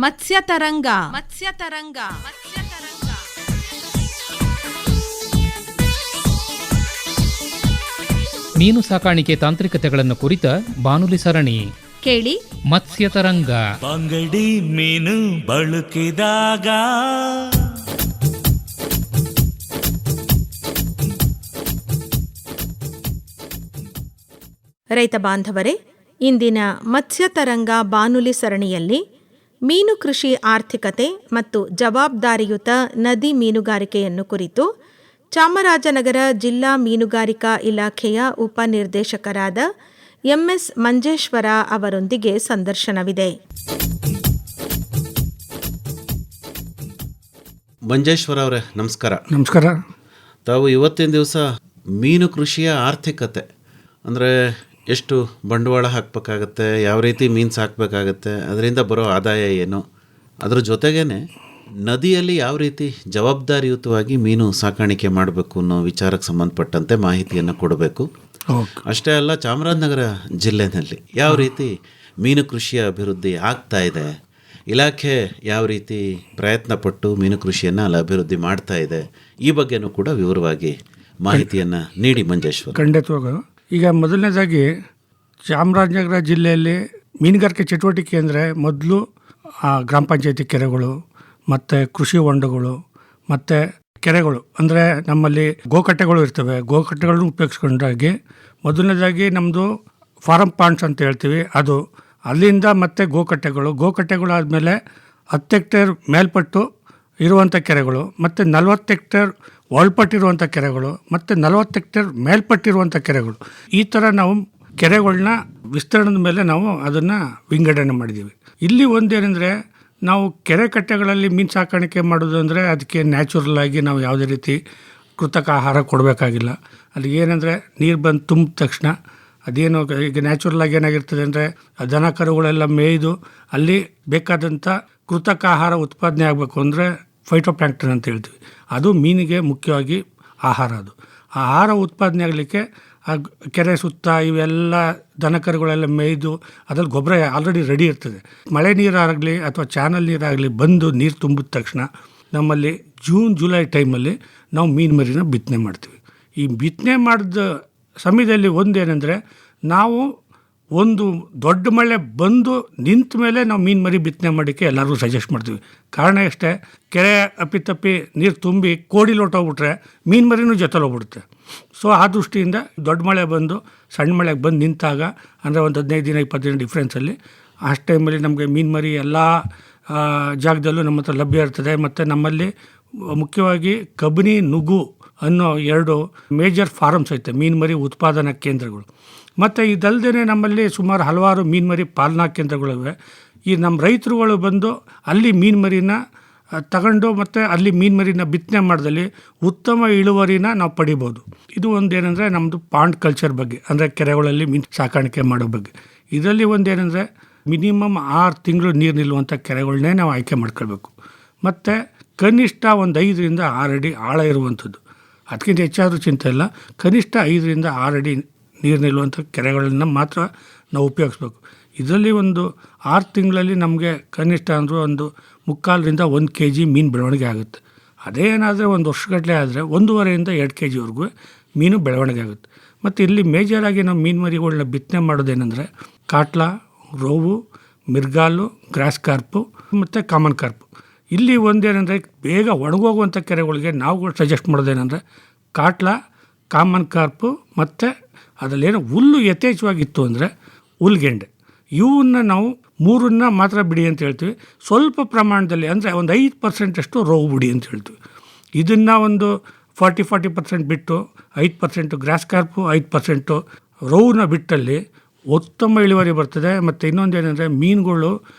ಮತ್ಸ್ಯತರಂಗ. ಮೀನು ಸಾಕಾಣಿಕೆ ತಾಂತ್ರಿಕತೆಗಳನ್ನು ಕುರಿತ ಬಾನುಲಿ ಸರಣಿ ಕೇಳಿ. ಮತ್ಸ್ಯತರಂಗ. ಬಂಗಡಿ ಮೀನು ಬಳಕಿದಾಗ ರೈತ ಬಾಂಧವರೇ, ಇಂದಿನ ಮತ್ಸ್ಯತರಂಗ ಬಾನುಲಿ ಸರಣಿಯಲ್ಲಿ ಮೀನು ಕೃಷಿ ಆರ್ಥಿಕತೆ ಮತ್ತು ಜವಾಬ್ದಾರಿಯುತ ನದಿ ಮೀನುಗಾರಿಕೆಯನ್ನು ಕುರಿತು ಚಾಮರಾಜನಗರ ಜಿಲ್ಲಾ ಮೀನುಗಾರಿಕಾ ಇಲಾಖೆಯ ಉಪನಿರ್ದೇಶಕರಾದ ಎಂಎಸ್ ಮಂಜೇಶ್ವರ ಅವರೊಂದಿಗೆ ಸಂದರ್ಶನವಿದೆ. ಮಂಜೇಶ್ವರ ಅವರೇ, ನಮಸ್ಕಾರ. ನಮಸ್ಕಾರ. ತಾವು ಇವತ್ತಿನ ದಿವಸ ಮೀನು ಕೃಷಿಯ ಆರ್ಥಿಕತೆ ಅಂದರೆ ಎಷ್ಟು ಬಂಡವಾಳ ಹಾಕಬೇಕಾಗತ್ತೆ, ಯಾವ ರೀತಿ ಮೀನು ಸಾಕಬೇಕಾಗತ್ತೆ, ಅದರಿಂದ ಬರೋ ಆದಾಯ ಏನು, ಅದರ ಜೊತೆಗೇ ನದಿಯಲ್ಲಿ ಯಾವ ರೀತಿ ಜವಾಬ್ದಾರಿಯುತವಾಗಿ ಮೀನು ಸಾಕಾಣಿಕೆ ಮಾಡಬೇಕು ಅನ್ನೋ ವಿಚಾರಕ್ಕೆ ಸಂಬಂಧಪಟ್ಟಂತೆ ಮಾಹಿತಿಯನ್ನು ಕೊಡಬೇಕು. ಅಷ್ಟೇ ಅಲ್ಲ, ಚಾಮರಾಜನಗರ ಜಿಲ್ಲೆಯಲ್ಲಿ ಯಾವ ರೀತಿ ಮೀನು ಕೃಷಿಯ ಅಭಿವೃದ್ಧಿ ಆಗ್ತಾ ಇದೆ, ಇಲಾಖೆ ಯಾವ ರೀತಿ ಪ್ರಯತ್ನಪಟ್ಟು ಮೀನು ಕೃಷಿಯನ್ನು ಅಲ್ಲಿ ಅಭಿವೃದ್ಧಿ ಮಾಡ್ತಾ ಇದೆ, ಈ ಬಗ್ಗೆನೂ ಕೂಡ ವಿವರವಾಗಿ ಮಾಹಿತಿಯನ್ನು ನೀಡಿ ಮಂಜೇಶ್ವರ್. ಖಂಡಿತವಾಗೂ. ಈಗ ಮೊದಲನೇದಾಗಿ ಚಾಮರಾಜನಗರ ಜಿಲ್ಲೆಯಲ್ಲಿ ಮೀನುಗಾರಿಕೆ ಚಟುವಟಿಕೆ ಅಂದರೆ ಮೊದಲು ಗ್ರಾಮ ಪಂಚಾಯತಿ ಕೆರೆಗಳು ಮತ್ತು ಕೃಷಿ ಹೊಂಡಗಳು ಮತ್ತು ಕೆರೆಗಳು ಅಂದರೆ ನಮ್ಮಲ್ಲಿ ಗೋಕಟ್ಟೆಗಳು ಇರ್ತವೆ. ಗೋಕಟ್ಟೆಗಳನ್ನು ಉಪಯೋಗಿಸ್ಕೊಂಡಾಗಿ ಮೊದಲನೇದಾಗಿ ನಮ್ಮದು ಫಾರಮ್ ಪಾಂಡ್ಸ್ ಅಂತ ಹೇಳ್ತೀವಿ, ಅದು ಅಲ್ಲಿಂದ ಮತ್ತು ಗೋಕಟ್ಟೆಗಳು ಆದಮೇಲೆ 10 ಹೆಕ್ಟೇರ್ ಮೇಲ್ಪಟ್ಟು ಇರುವಂಥ ಕೆರೆಗಳು ಮತ್ತು 40 ಹೆಕ್ಟೇರ್ ಒಳಪಟ್ಟಿರುವಂಥ ಕೆರೆಗಳು ಮತ್ತು 40 ಹೆಕ್ಟೇರ್ ಮೇಲ್ಪಟ್ಟಿರುವಂಥ ಕೆರೆಗಳು. ಈ ಥರ ನಾವು ಕೆರೆಗಳನ್ನ ವಿಸ್ತರಣದ ಮೇಲೆ ನಾವು ಅದನ್ನು ವಿಂಗಡಣೆ ಮಾಡಿದ್ದೀವಿ. ಇಲ್ಲಿ ಒಂದೇನೆಂದರೆ, ನಾವು ಕೆರೆ ಕಟ್ಟೆಗಳಲ್ಲಿ ಮೀನು ಸಾಕಾಣಿಕೆ ಮಾಡೋದು ಅಂದರೆ ಅದಕ್ಕೆ ನ್ಯಾಚುರಲ್ ಆಗಿ ನಾವು ಯಾವುದೇ ರೀತಿ ಕೃತಕ ಆಹಾರ ಕೊಡಬೇಕಾಗಿಲ್ಲ. ಅಲ್ಲಿ ಏನಂದರೆ ನೀರು ಬಂದು ತುಂಬಿದ ತಕ್ಷಣ ಅದೇನು ಈಗ ನ್ಯಾಚುರಲ್ ಆಗಿ ಏನಾಗಿರ್ತದೆ ಅಂದರೆ ದನ ಕರುಗಳೆಲ್ಲ ಮೇಯ್ದು ಅಲ್ಲಿ ಬೇಕಾದಂಥ ಕೃತಕ ಆಹಾರ ಉತ್ಪಾದನೆ ಆಗಬೇಕು ಅಂದರೆ ಫೈಟೋಪ್ಲಾಂಕ್ಟನ್ ಅಂತ ಹೇಳ್ತೀವಿ. ಅದು ಮೀನಿಗೆ ಮುಖ್ಯವಾಗಿ ಆಹಾರ. ಅದು ಆಹಾರ ಉತ್ಪಾದನೆ ಆಗಲಿಕ್ಕೆ ಆ ಕೆರೆ ಸುತ್ತ ಇವೆಲ್ಲ ದನಕರುಗಳೆಲ್ಲ ಮೇಯ್ದು ಅದ್ರಲ್ಲಿ ಗೊಬ್ಬರ ಆಲ್ರೆಡಿ ರೆಡಿ ಇರ್ತದೆ. ಮಳೆ ನೀರಾಗಲಿ ಅಥವಾ ಚಾನಲ್ ನೀರಾಗಲಿ ಬಂದು ನೀರು ತುಂಬಿದ ತಕ್ಷಣ ನಮ್ಮಲ್ಲಿ ಜೂನ್ ಜುಲೈ ಟೈಮಲ್ಲಿ ನಾವು ಮೀನು ಮರಿನ ಬಿತ್ತನೆ ಮಾಡ್ತೀವಿ. ಈ ಬಿತ್ತನೆ ಮಾಡಿದ ಸಮಯದಲ್ಲಿ ಒಂದೇನೆಂದರೆ, ನಾವು ಒಂದು ದೊಡ್ಡ ಮಳೆ ಬಂದು ನಿಂತ ಮೇಲೆ ನಾವು ಮೀನು ಮರಿ ಬಿತ್ತನೆ ಮಾಡೋಕ್ಕೆ ಎಲ್ಲರಿಗೂ ಸಜೆಸ್ಟ್ ಮಾಡ್ತೀವಿ. ಕಾರಣ ಅಷ್ಟೇ, ಕೆರೆ ಅಪ್ಪಿತಪ್ಪಿ ನೀರು ತುಂಬಿ ಕೋಡಿ ಲೋಟೋಗ್ಬಿಟ್ರೆ ಮೀನು ಮರಿನೂ ಜೊತೆಲಿ ಹೋಗ್ಬಿಡುತ್ತೆ. ಸೊ ಆ ದೃಷ್ಟಿಯಿಂದ ದೊಡ್ಡ ಮಳೆ ಬಂದು ಸಣ್ಣ ಮಳೆಗೆ ಬಂದು ನಿಂತಾಗ ಅಂದರೆ ಒಂದು 15 ದಿನ 20 ದಿನ ಡಿಫ್ರೆನ್ಸಲ್ಲಿ ಅಷ್ಟು ಟೈಮಲ್ಲಿ ನಮಗೆ ಮೀನು ಮರಿ ಎಲ್ಲ ಜಾಗದಲ್ಲೂ ನಮ್ಮ ಹತ್ರ ಲಭ್ಯ ಇರ್ತದೆ. ಮತ್ತು ನಮ್ಮಲ್ಲಿ ಮುಖ್ಯವಾಗಿ ಕಬಿನಿ, ನುಗು ಅನ್ನೋ 2 ಮೇಜರ್ ಫಾರಮ್ಸ್ ಐತೆ, ಮೀನು ಮರಿ ಉತ್ಪಾದನಾ ಕೇಂದ್ರಗಳು. ಮತ್ತು ಇದಲ್ಲದೆ ನಮ್ಮಲ್ಲಿ ಸುಮಾರು ಹಲವಾರು ಮೀನು ಮರಿ ಪಾಲನಾ ಕೇಂದ್ರಗಳಿವೆ. ಈ ನಮ್ಮ ರೈತರುಗಳು ಬಂದು ಅಲ್ಲಿ ಮೀನು ಮರಿನ ತಗೊಂಡು ಮತ್ತು ಅಲ್ಲಿ ಮೀನು ಮರಿನ ಬಿತ್ತನೆ ಮಾಡಿದಲ್ಲಿ ಉತ್ತಮ ಇಳುವರಿನ ನಾವು ಪಡಿಬೋದು. ಇದು ಒಂದೇನೆಂದರೆ ನಮ್ಮದು ಪಾಂಡ್ ಕಲ್ಚರ್ ಬಗ್ಗೆ, ಅಂದರೆ ಕೆರೆಗಳಲ್ಲಿ ಮೀನು ಸಾಕಾಣಿಕೆ ಮಾಡೋ ಬಗ್ಗೆ. ಇದರಲ್ಲಿ ಒಂದೇನೆಂದರೆ ಮಿನಿಮಮ್ 6 ತಿಂಗಳು ನೀರು ನಿಲ್ಲುವಂಥ ಕೆರೆಗಳನ್ನೇ ನಾವು ಆಯ್ಕೆ ಮಾಡ್ಕೊಳ್ಬೇಕು. ಮತ್ತು ಕನಿಷ್ಠ ಒಂದು 5 ರಿಂದ 6 ಅಡಿ ಆಳ ಇರುವಂಥದ್ದು. ಅದಕ್ಕಿಂತ ಹೆಚ್ಚಾದರೂ ಚಿಂತೆ ಇಲ್ಲ. ಕನಿಷ್ಠ 5 ರಿಂದ 6 ಅಡಿ ನೀರು ನಿಲ್ಲುವಂಥ ಕೆರೆಗಳನ್ನು ಮಾತ್ರ ನಾವು ಉಪಯೋಗಿಸ್ಬೇಕು. ಇದರಲ್ಲಿ ಒಂದು 6 ತಿಂಗಳಲ್ಲಿ ನಮಗೆ ಕನಿಷ್ಠ ಅಂದರೂ ಒಂದು 3/4 ರಿಂದ 1 kg ಮೀನು ಬೆಳವಣಿಗೆ ಆಗುತ್ತೆ. ಅದೇ ಏನಾದರೆ ಒಂದು ವರ್ಷಗಟ್ಟಲೆ ಆದರೆ 1.5 ರಿಂದ 2 kgವರೆಗೂ ಮೀನು ಬೆಳವಣಿಗೆ ಆಗುತ್ತೆ. ಮತ್ತು ಇಲ್ಲಿ ಮೇಜರಾಗಿ ನಾವು ಮೀನು ಮರಿಗಳನ್ನ ಬಿತ್ತನೆ ಮಾಡೋದೇನೆಂದರೆ ಕಾಟ್ಲಾ, ರೋವು, ಮಿರ್ಗಾಲು, ಗ್ರಾಸ್ ಕಾರ್ಪು ಮತ್ತು ಕಾಮನ್ ಕಾರ್ಪು. ಇಲ್ಲಿ ಒಂದೇನೆಂದರೆ ಬೇಗ ಒಣಗೋಗುವಂಥ ಕೆರೆಗಳಿಗೆ ನಾವು ಸಜೆಸ್ಟ್ ಮಾಡೋದೇನೆಂದರೆ ಕಾಟ್ಲಾ, ಕಾಮನ್ ಕಾರ್ಪು ಮತ್ತು ಅದರಲ್ಲೇನೋ ಹುಲ್ಲು ಯಥೇಚ್ಛವಾಗಿತ್ತು ಅಂದರೆ ಹುಲ್ಗೆಂಡೆ, ಇವನ್ನ ನಾವು 3 ಮಾತ್ರ ಬಿಡಿ ಅಂತ ಹೇಳ್ತೀವಿ. ಸ್ವಲ್ಪ ಪ್ರಮಾಣದಲ್ಲಿ ಅಂದರೆ ಒಂದು 5% ರೋವು ಬಿಡಿ ಅಂತ ಹೇಳ್ತೀವಿ. ಇದನ್ನು ಒಂದು 40% ಬಿಟ್ಟು 5% ಗ್ರಾಸ್ ಕಾರ್ಪು, 5% ರೋವನ್ನ ಬಿಟ್ಟಲ್ಲಿ ಉತ್ತಮ ಇಳುವರಿ ಬರ್ತದೆ. ಮತ್ತು ಇನ್ನೊಂದೇನೆಂದರೆ ಮೀನುಗಳು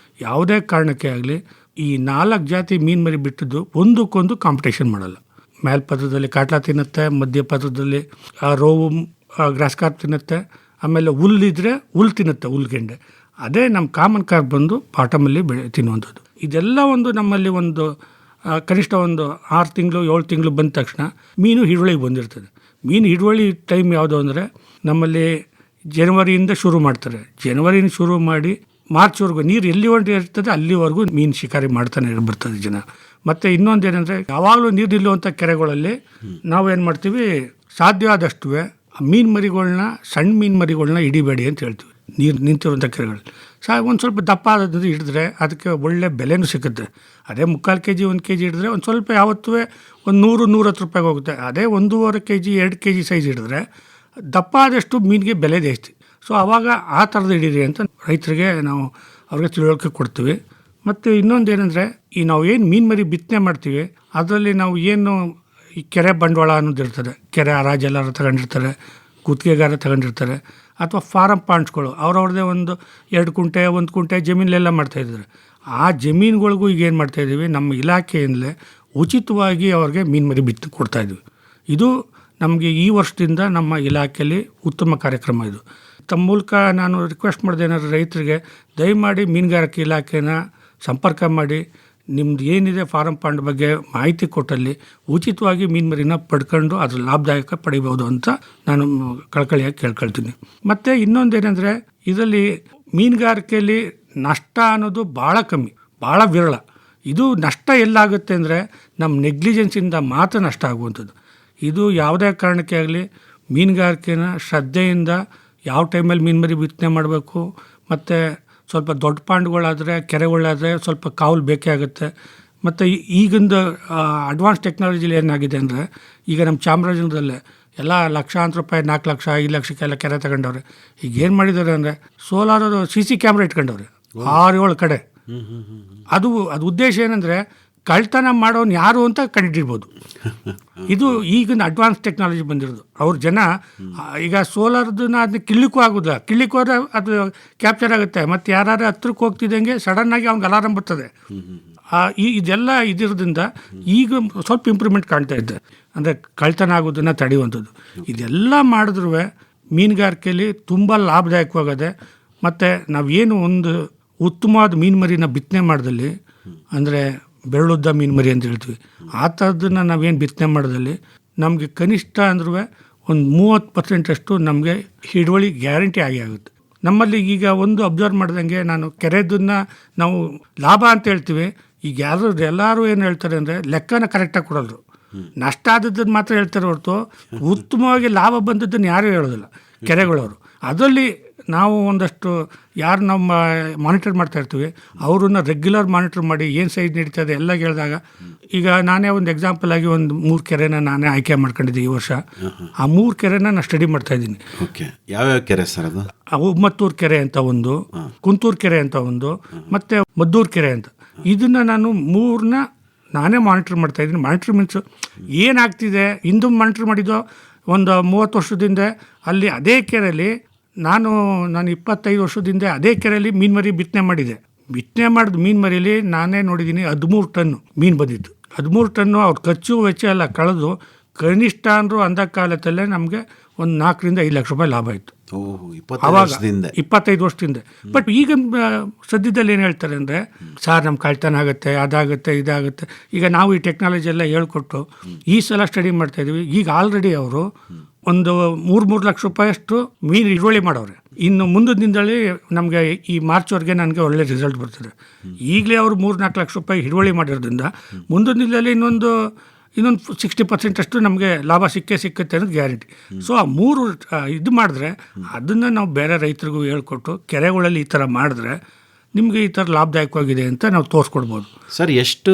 ಯಾವುದೇ ಕಾರಣಕ್ಕೆ ಆಗಲಿ ಈ 4 ಜಾತಿ ಮೀನು ಮರಿ ಬಿಟ್ಟಿದ್ದು ಒಂದಕ್ಕೊಂದು ಕಾಂಪಿಟೇಷನ್ ಮಾಡಲ್ಲ. ಮೇಲ್ಪತ್ರದಲ್ಲಿ ಕಾಟ್ಲಾ ತಿನ್ನುತ್ತೆ, ಮಧ್ಯಪತ್ರದಲ್ಲಿ ರೋವು ಗ್ರಾಸ್ ಕಾರ್ಪ್ ತಿನ್ನುತ್ತೆ, ಆಮೇಲೆ ಹುಲ್ಲಿದ್ರೆ ಹುಲ್ಲು ತಿನ್ನುತ್ತೆ, ಹುಲ್ಗೆಂಡೆ. ಅದೇ ನಮ್ಮ ಕಾಮನ್ ಕಾರ್ಪ್ ಬಂದು ಬಾಟಮಲ್ಲಿ ತಿನ್ನುವಂಥದ್ದು. ಇದೆಲ್ಲ ಒಂದು ನಮ್ಮಲ್ಲಿ ಒಂದು ಕನಿಷ್ಠ ಒಂದು 6 ತಿಂಗಳು 7 ತಿಂಗಳು ಬಂದ ತಕ್ಷಣ ಮೀನು ಹಿಡುವಳಿಗೆ ಬಂದಿರ್ತದೆ. ಮೀನು ಹಿಡುವಳಿ ಟೈಮ್ ಯಾವುದು ಅಂದರೆ ನಮ್ಮಲ್ಲಿ ಜನವರಿಯಿಂದ ಶುರು ಮಾಡ್ತಾರೆ. ಜನವರಿಯಿಂದ ಶುರು ಮಾಡಿ ಮಾರ್ಚ್ವರೆಗೂ ನೀರು ಎಲ್ಲಿವರೆಗೂ ಇರ್ತದೆ ಅಲ್ಲಿವರೆಗೂ ಮೀನು ಶಿಕಾರಿ ಮಾಡ್ತಾನೆ ಬರ್ತದೆ ಜನ. ಮತ್ತು ಇನ್ನೊಂದು ಏನಂದರೆ ಯಾವಾಗಲೂ ನೀರು ನಿಲ್ಲುವಂಥ ಕೆರೆಗಳಲ್ಲಿ ನಾವೇನು ಮಾಡ್ತೀವಿ, ಸಾಧ್ಯವಾದಷ್ಟು ಮೀನು ಮರಿಗಳನ್ನ, ಸಣ್ಣ ಮೀನು ಮರಿಗಳನ್ನ ಹಿಡಿಬೇಡಿ ಅಂತ ಹೇಳ್ತೀವಿ. ನೀರು ನಿಂತಿರುವಂಥ ಕೆರೆಗಳು ಒಂದು ಸ್ವಲ್ಪ ದಪ್ಪ ಆದದ್ದು ಹಿಡಿದ್ರೆ ಅದಕ್ಕೆ ಒಳ್ಳೆ ಬೆಲೆನೂ ಸಿಗುತ್ತೆ. ಅದೇ 3/4 kg 1 kg ಹಿಡಿದ್ರೆ ಒಂದು ಸ್ವಲ್ಪ ಯಾವತ್ತೂ ಒಂದು 100-110 ರೂಪಾಯಿಗೆ ಹೋಗುತ್ತೆ. ಅದೇ 1.5 kg 2 kg ಸೈಜ್ ಹಿಡಿದ್ರೆ ದಪ್ಪ ಆದಷ್ಟು ಮೀನಿಗೆ ಬೆಲೆ ಜಾಸ್ತಿ. ಸೊ ಆವಾಗ ಆ ಥರದ್ದು ಹಿಡೀರಿ ಅಂತ ರೈತರಿಗೆ ನಾವು ಅವ್ರಿಗೆ ತಿಳುವಳಿಕೆ ಕೊಡ್ತೀವಿ. ಮತ್ತು ಇನ್ನೊಂದು ಏನಂದರೆ, ಈ ನಾವು ಏನು ಮೀನು ಮರಿ ಬಿತ್ತನೆ ಮಾಡ್ತೀವಿ ಅದರಲ್ಲಿ ನಾವು ಏನು ಈ ಕೆರೆ ಬಂಡವಾಳ ಅನ್ನೋದು ಇರ್ತದೆ, ಕೆರೆ ಹರಾಜೆಲ್ಲರೂ ತಗೊಂಡಿರ್ತಾರೆ, ಗುತ್ತಿಗೆಗಾರ ತಗೊಂಡಿರ್ತಾರೆ, ಅಥವಾ ಫಾರಮ್ ಪಾಂಡ್ಸ್ಗಳು ಅವ್ರವ್ರದ್ದೇ ಒಂದು 2 ಕುಂಟೆ 1 ಕುಂಟೆ ಜಮೀನಲ್ಲೆಲ್ಲ ಮಾಡ್ತಾಯಿದ್ದಾರೆ. ಆ ಜಮೀನುಗಳಿಗೂ ಈಗ ಏನು ಮಾಡ್ತಾಯಿದ್ದೀವಿ, ನಮ್ಮ ಇಲಾಖೆಯಿಂದಲೇ ಉಚಿತವಾಗಿ ಅವ್ರಿಗೆ ಮೀನು ಮರಿ ಬಿತ್ತು ಕೊಡ್ತಾಯಿದ್ವಿ. ಇದು ನಮಗೆ ಈ ವರ್ಷದಿಂದ ನಮ್ಮ ಇಲಾಖೆಯಲ್ಲಿ ಉತ್ತಮ ಕಾರ್ಯಕ್ರಮ. ಇದು ತಮ್ಮ ಮೂಲಕ ನಾನು ರಿಕ್ವೆಸ್ಟ್ ಮಾಡಿದೆ ಏನಾದ್ರು ರೈತರಿಗೆ, ದಯಮಾಡಿ ಮೀನುಗಾರಿಕೆ ಇಲಾಖೆನ ಸಂಪರ್ಕ ಮಾಡಿ ನಿಮ್ದು ಏನಿದೆ ಫಾರಮ್ ಪಾಂಡ್ ಬಗ್ಗೆ ಮಾಹಿತಿ ಕೊಟ್ಟಲ್ಲಿ ಉಚಿತವಾಗಿ ಮೀನು ಮರಿನ ಪಡ್ಕೊಂಡು ಅದ್ರ ಲಾಭದಾಯಕ ಪಡಿಬೋದು ಅಂತ ನಾನು ಕಳ್ಕಳಿಯಾಗಿ ಕೇಳ್ಕೊಳ್ತೀನಿ. ಮತ್ತು ಇನ್ನೊಂದೇನೆಂದರೆ, ಇದರಲ್ಲಿ ಮೀನುಗಾರಿಕೆಯಲ್ಲಿ ನಷ್ಟ ಅನ್ನೋದು ಭಾಳ ಕಮ್ಮಿ, ಭಾಳ ವಿರಳ. ಇದು ನಷ್ಟ ಎಲ್ಲಾಗುತ್ತೆ ಅಂದರೆ ನಮ್ಮ ನೆಗ್ಲಿಜೆನ್ಸಿಂದ ಮಾತ್ರ ನಷ್ಟ ಆಗುವಂಥದ್ದು. ಇದು ಯಾವುದೇ ಕಾರಣಕ್ಕೆ ಆಗಲಿ ಮೀನುಗಾರಿಕೆನ ಶ್ರದ್ಧೆಯಿಂದ ಯಾವ ಟೈಮಲ್ಲಿ ಮೀನು ಮರಿ ಬಿತ್ತನೆ ಮಾಡಬೇಕು, ಮತ್ತು ಸ್ವಲ್ಪ ದೊಡ್ಡ ಪಾಂಡ್ಗಳಾದರೆ, ಕೆರೆಗಳಾದರೆ ಸ್ವಲ್ಪ ಕಾವಲು ಬೇಕೇ ಆಗುತ್ತೆ. ಮತ್ತು ಈಗಿಂದು ಅಡ್ವಾನ್ಸ್ ಟೆಕ್ನಾಲಜಿಲಿ ಏನಾಗಿದೆ ಅಂದರೆ, ಈಗ ನಮ್ಮ ಚಾಮರಾಜನಗರದಲ್ಲೇ ಎಲ್ಲ ಲಕ್ಷಾಂತರ ರೂಪಾಯಿ 4 ಲಕ್ಷ 5 ಲಕ್ಷಕ್ಕೆಲ್ಲ ಕೆರೆ ತಗೊಂಡವ್ರೆ. ಈಗ ಏನು ಮಾಡಿದ್ದಾರೆ ಅಂದರೆ, ಸೋಲಾರ್ CC ಕ್ಯಾಮ್ರಾ ಇಟ್ಕೊಂಡವ್ರೆ 6-7 ಕಡೆ. ಅದು ಉದ್ದೇಶ ಏನಂದರೆ, ಕಳ್ತನ ಮಾಡೋನು ಯಾರು ಅಂತ ಕಂಡಿಡ್ಬೋದು. ಇದು ಈಗಿನ ಅಡ್ವಾನ್ಸ್ ಟೆಕ್ನಾಲಜಿ ಬಂದಿರೋದು. ಅವ್ರ ಜನ ಈಗ ಸೋಲಾರ್ದನ್ನ ಅದನ್ನ ಕಿಳ್ಲಿಕ್ಕೂ ಆಗೋದಿಲ್ಲ, ಕಿಳ್ಲಿಕ್ಕೆ ಹೋದ್ರೆ ಅದು ಕ್ಯಾಪ್ಚರ್ ಆಗುತ್ತೆ. ಮತ್ತು ಯಾರು ಹತ್ರಕ್ಕೆ ಹೋಗ್ತಿದ್ದಂಗೆ ಸಡನ್ನಾಗಿ ಅವ್ನಿಗೆ ಅಲಾರಂ ಬರ್ತದೆ. ಇದೆಲ್ಲ ಇದಿರೋದ್ರಿಂದ ಈಗ ಸ್ವಲ್ಪ ಇಂಪ್ರೂವ್ಮೆಂಟ್ ಕಾಣ್ತಾ ಇದೆ, ಅಂದರೆ ಕಳ್ತನ ಆಗೋದನ್ನು ತಡೆಯುವಂಥದ್ದು. ಇದೆಲ್ಲ ಮಾಡಿದ್ರೂ ಮೀನುಗಾರಿಕೆಯಲ್ಲಿ ತುಂಬ ಲಾಭದಾಯಕವಾಗದೆ. ಮತ್ತು ನಾವೇನು ಒಂದು ಉತ್ತಮವಾದ ಮೀನು ಮರಿನ ಬಿತ್ತನೆ ಮಾಡಿದಲ್ಲಿ, ಅಂದರೆ ಬೆರಳುದ್ದ ಮೀನು ಮರಿ ಅಂತ ಹೇಳ್ತೀವಿ, ಆ ಥರದನ್ನು ನಾವೇನು ಬಿತ್ತನೆ ಮಾಡೋದಲ್ಲಿ ನಮಗೆ ಕನಿಷ್ಠ ಅಂದ್ರೂ ಒಂದು 30% ನಮಗೆ ಹಿಡುವಳಿ ಗ್ಯಾರಂಟಿ ಆಗುತ್ತೆ. ನಮ್ಮಲ್ಲಿ ಈಗ ಒಂದು ಅಬ್ಸರ್ವ್ ಮಾಡ್ದಂಗೆ, ನಾನು ಕೆರೆದನ್ನು ನಾವು ಲಾಭ ಅಂತ ಹೇಳ್ತೀವಿ, ಈಗ ಎಲ್ಲರೂ ಏನು ಹೇಳ್ತಾರೆ ಅಂದರೆ ಲೆಕ್ಕನ ಕರೆಕ್ಟಾಗಿ ಕೊಡೋರು, ನಷ್ಟ ಆದದ್ದನ್ನು ಮಾತ್ರ ಹೇಳ್ತಾರೆ ಹೊರತು ಉತ್ತಮವಾಗಿ ಲಾಭ ಬಂದದ್ದನ್ನು ಯಾರೂ ಹೇಳೋದಿಲ್ಲ ಕೆರೆಗಳವರು. ಅದರಲ್ಲಿ ನಾವು ಒಂದಷ್ಟು ಯಾರು ನಮ್ಮ ಮಾನಿಟರ್ ಮಾಡ್ತಾ ಇರ್ತೀವಿ ಅವ್ರನ್ನ ರೆಗ್ಯುಲರ್ ಮಾನಿಟರ್ ಮಾಡಿ ಏನು ಸೈಜ್ ನಡೀತದೆ ಎಲ್ಲ ಹೇಳಿದಾಗ, ಈಗ ನಾನೇ ಒಂದು ಎಕ್ಸಾಂಪಲ್ ಆಗಿ ಒಂದು 3 ಕೆರೆನ ನಾನೇ ಆಯ್ಕೆ ಮಾಡ್ಕೊಂಡಿದ್ದೆ ಈ ವರ್ಷ. ಆ 3 ಕೆರೆನ ನಾನು ಸ್ಟಡಿ ಮಾಡ್ತಾ ಇದ್ದೀನಿ. ಯಾವ್ಯಾವ ಕೆರೆ ಸರ್ ಅದು? ಉಮ್ಮತ್ತೂರು ಕೆರೆ ಅಂತ ಒಂದು, ಕುಂತೂರು ಕೆರೆ ಅಂತ ಒಂದು, ಮತ್ತು ಮದ್ದೂರು ಕೆರೆ ಅಂತ. ಇದನ್ನು ನಾನು 3ನ ನಾನೇ ಮಾನಿಟರ್ ಮಾಡ್ತಾ ಇದ್ದೀನಿ. ಮಾನಿಟರ್ ಮೀನ್ಸ್ ಏನಾಗ್ತಿದೆ, ಇಂದು ಮಾನಿಟರ್ ಮಾಡಿದ್ದು ಒಂದು 30 ವರ್ಷದಿಂದ. ಅಲ್ಲಿ ಅದೇ ಕೆರೆಯಲ್ಲಿ ನಾನು 25 ವರ್ಷದಿಂದ ಅದೇ ಕೆರೆಯಲ್ಲಿ ಮೀನು ಮರಿ ಬಿತ್ತನೆ ಮಾಡಿದೆ. ಬಿತ್ತನೆ ಮಾಡಿದ ಮೀನು ಮರಿಯಲ್ಲಿ ನಾನೇ ನೋಡಿದ್ದೀನಿ 13 ಟನ್ನು ಮೀನು ಬಂದಿತ್ತು. 13 ಟನ್ನು ಅವ್ರ ಖರ್ಚು ವೆಚ್ಚ ಎಲ್ಲ ಕಳೆದು ಕನಿಷ್ಠ ಅಂದರೂ ಅಂದ ಕಾಲದಲ್ಲೇ ನಮಗೆ ಒಂದು 4ರಿಂದ 5 ಲಕ್ಷ ರೂಪಾಯಿ ಲಾಭ ಇತ್ತು ಆವಾಗ 25 ವರ್ಷದಿಂದ. ಬಟ್ ಈಗ ಸದ್ಯದಲ್ಲಿ ಏನು ಹೇಳ್ತಾರೆ ಅಂದರೆ, ಸಾರ್ ನಮ್ಮ ಕಳ್ತನ ಆಗುತ್ತೆ, ಅದಾಗುತ್ತೆ, ಇದಾಗುತ್ತೆ. ಈಗ ನಾವು ಈ ಟೆಕ್ನಾಲಜಿ ಎಲ್ಲ ಹೇಳ್ಕೊಟ್ಟು ಈ ಸಲ ಸ್ಟಡಿ ಮಾಡ್ತಾಯಿದ್ದೀವಿ. ಈಗ ಆಲ್ರೆಡಿ ಅವರು ಒಂದು 3 ಲಕ್ಷ ರೂಪಾಯಿಯಷ್ಟು ಮೀನು ಹಿಡುವಳಿ ಮಾಡವ್ರೆ. ಇನ್ನು ಮುಂದಿನ ದಿನದಲ್ಲಿ ನಮಗೆ ಈ ಮಾರ್ಚ್ವರೆಗೆ ನನಗೆ ಒಳ್ಳೆ ರಿಸಲ್ಟ್ ಬರ್ತದೆ. ಈಗಲೇ ಅವರು 3-4 ಲಕ್ಷ ರೂಪಾಯಿ ಹಿಡುವಳಿ ಮಾಡಿರೋದ್ರಿಂದ ಮುಂದಿನ ದಿನದಲ್ಲಿ ಇನ್ನೊಂದು 60% ಅಷ್ಟು ನಮಗೆ ಲಾಭ ಸಿಕ್ಕುತ್ತೆ ಅನ್ನೋದು ಗ್ಯಾರಂಟಿ. ಸೊ ಆ 3 ಇದು ಮಾಡಿದ್ರೆ ಅದನ್ನು ನಾವು ಬೇರೆ ರೈತರಿಗೂ ಹೇಳ್ಕೊಟ್ಟು ಕೆರೆಗಳಲ್ಲಿ ಈ ಥರ ಮಾಡಿದ್ರೆ ನಿಮಗೆ ಈ ಥರ ಲಾಭದಾಯಕವಾಗಿದೆ ಅಂತ ನಾವು ತೋರಿಸ್ಕೊಡ್ಬೋದು. ಸರ್, ಎಷ್ಟು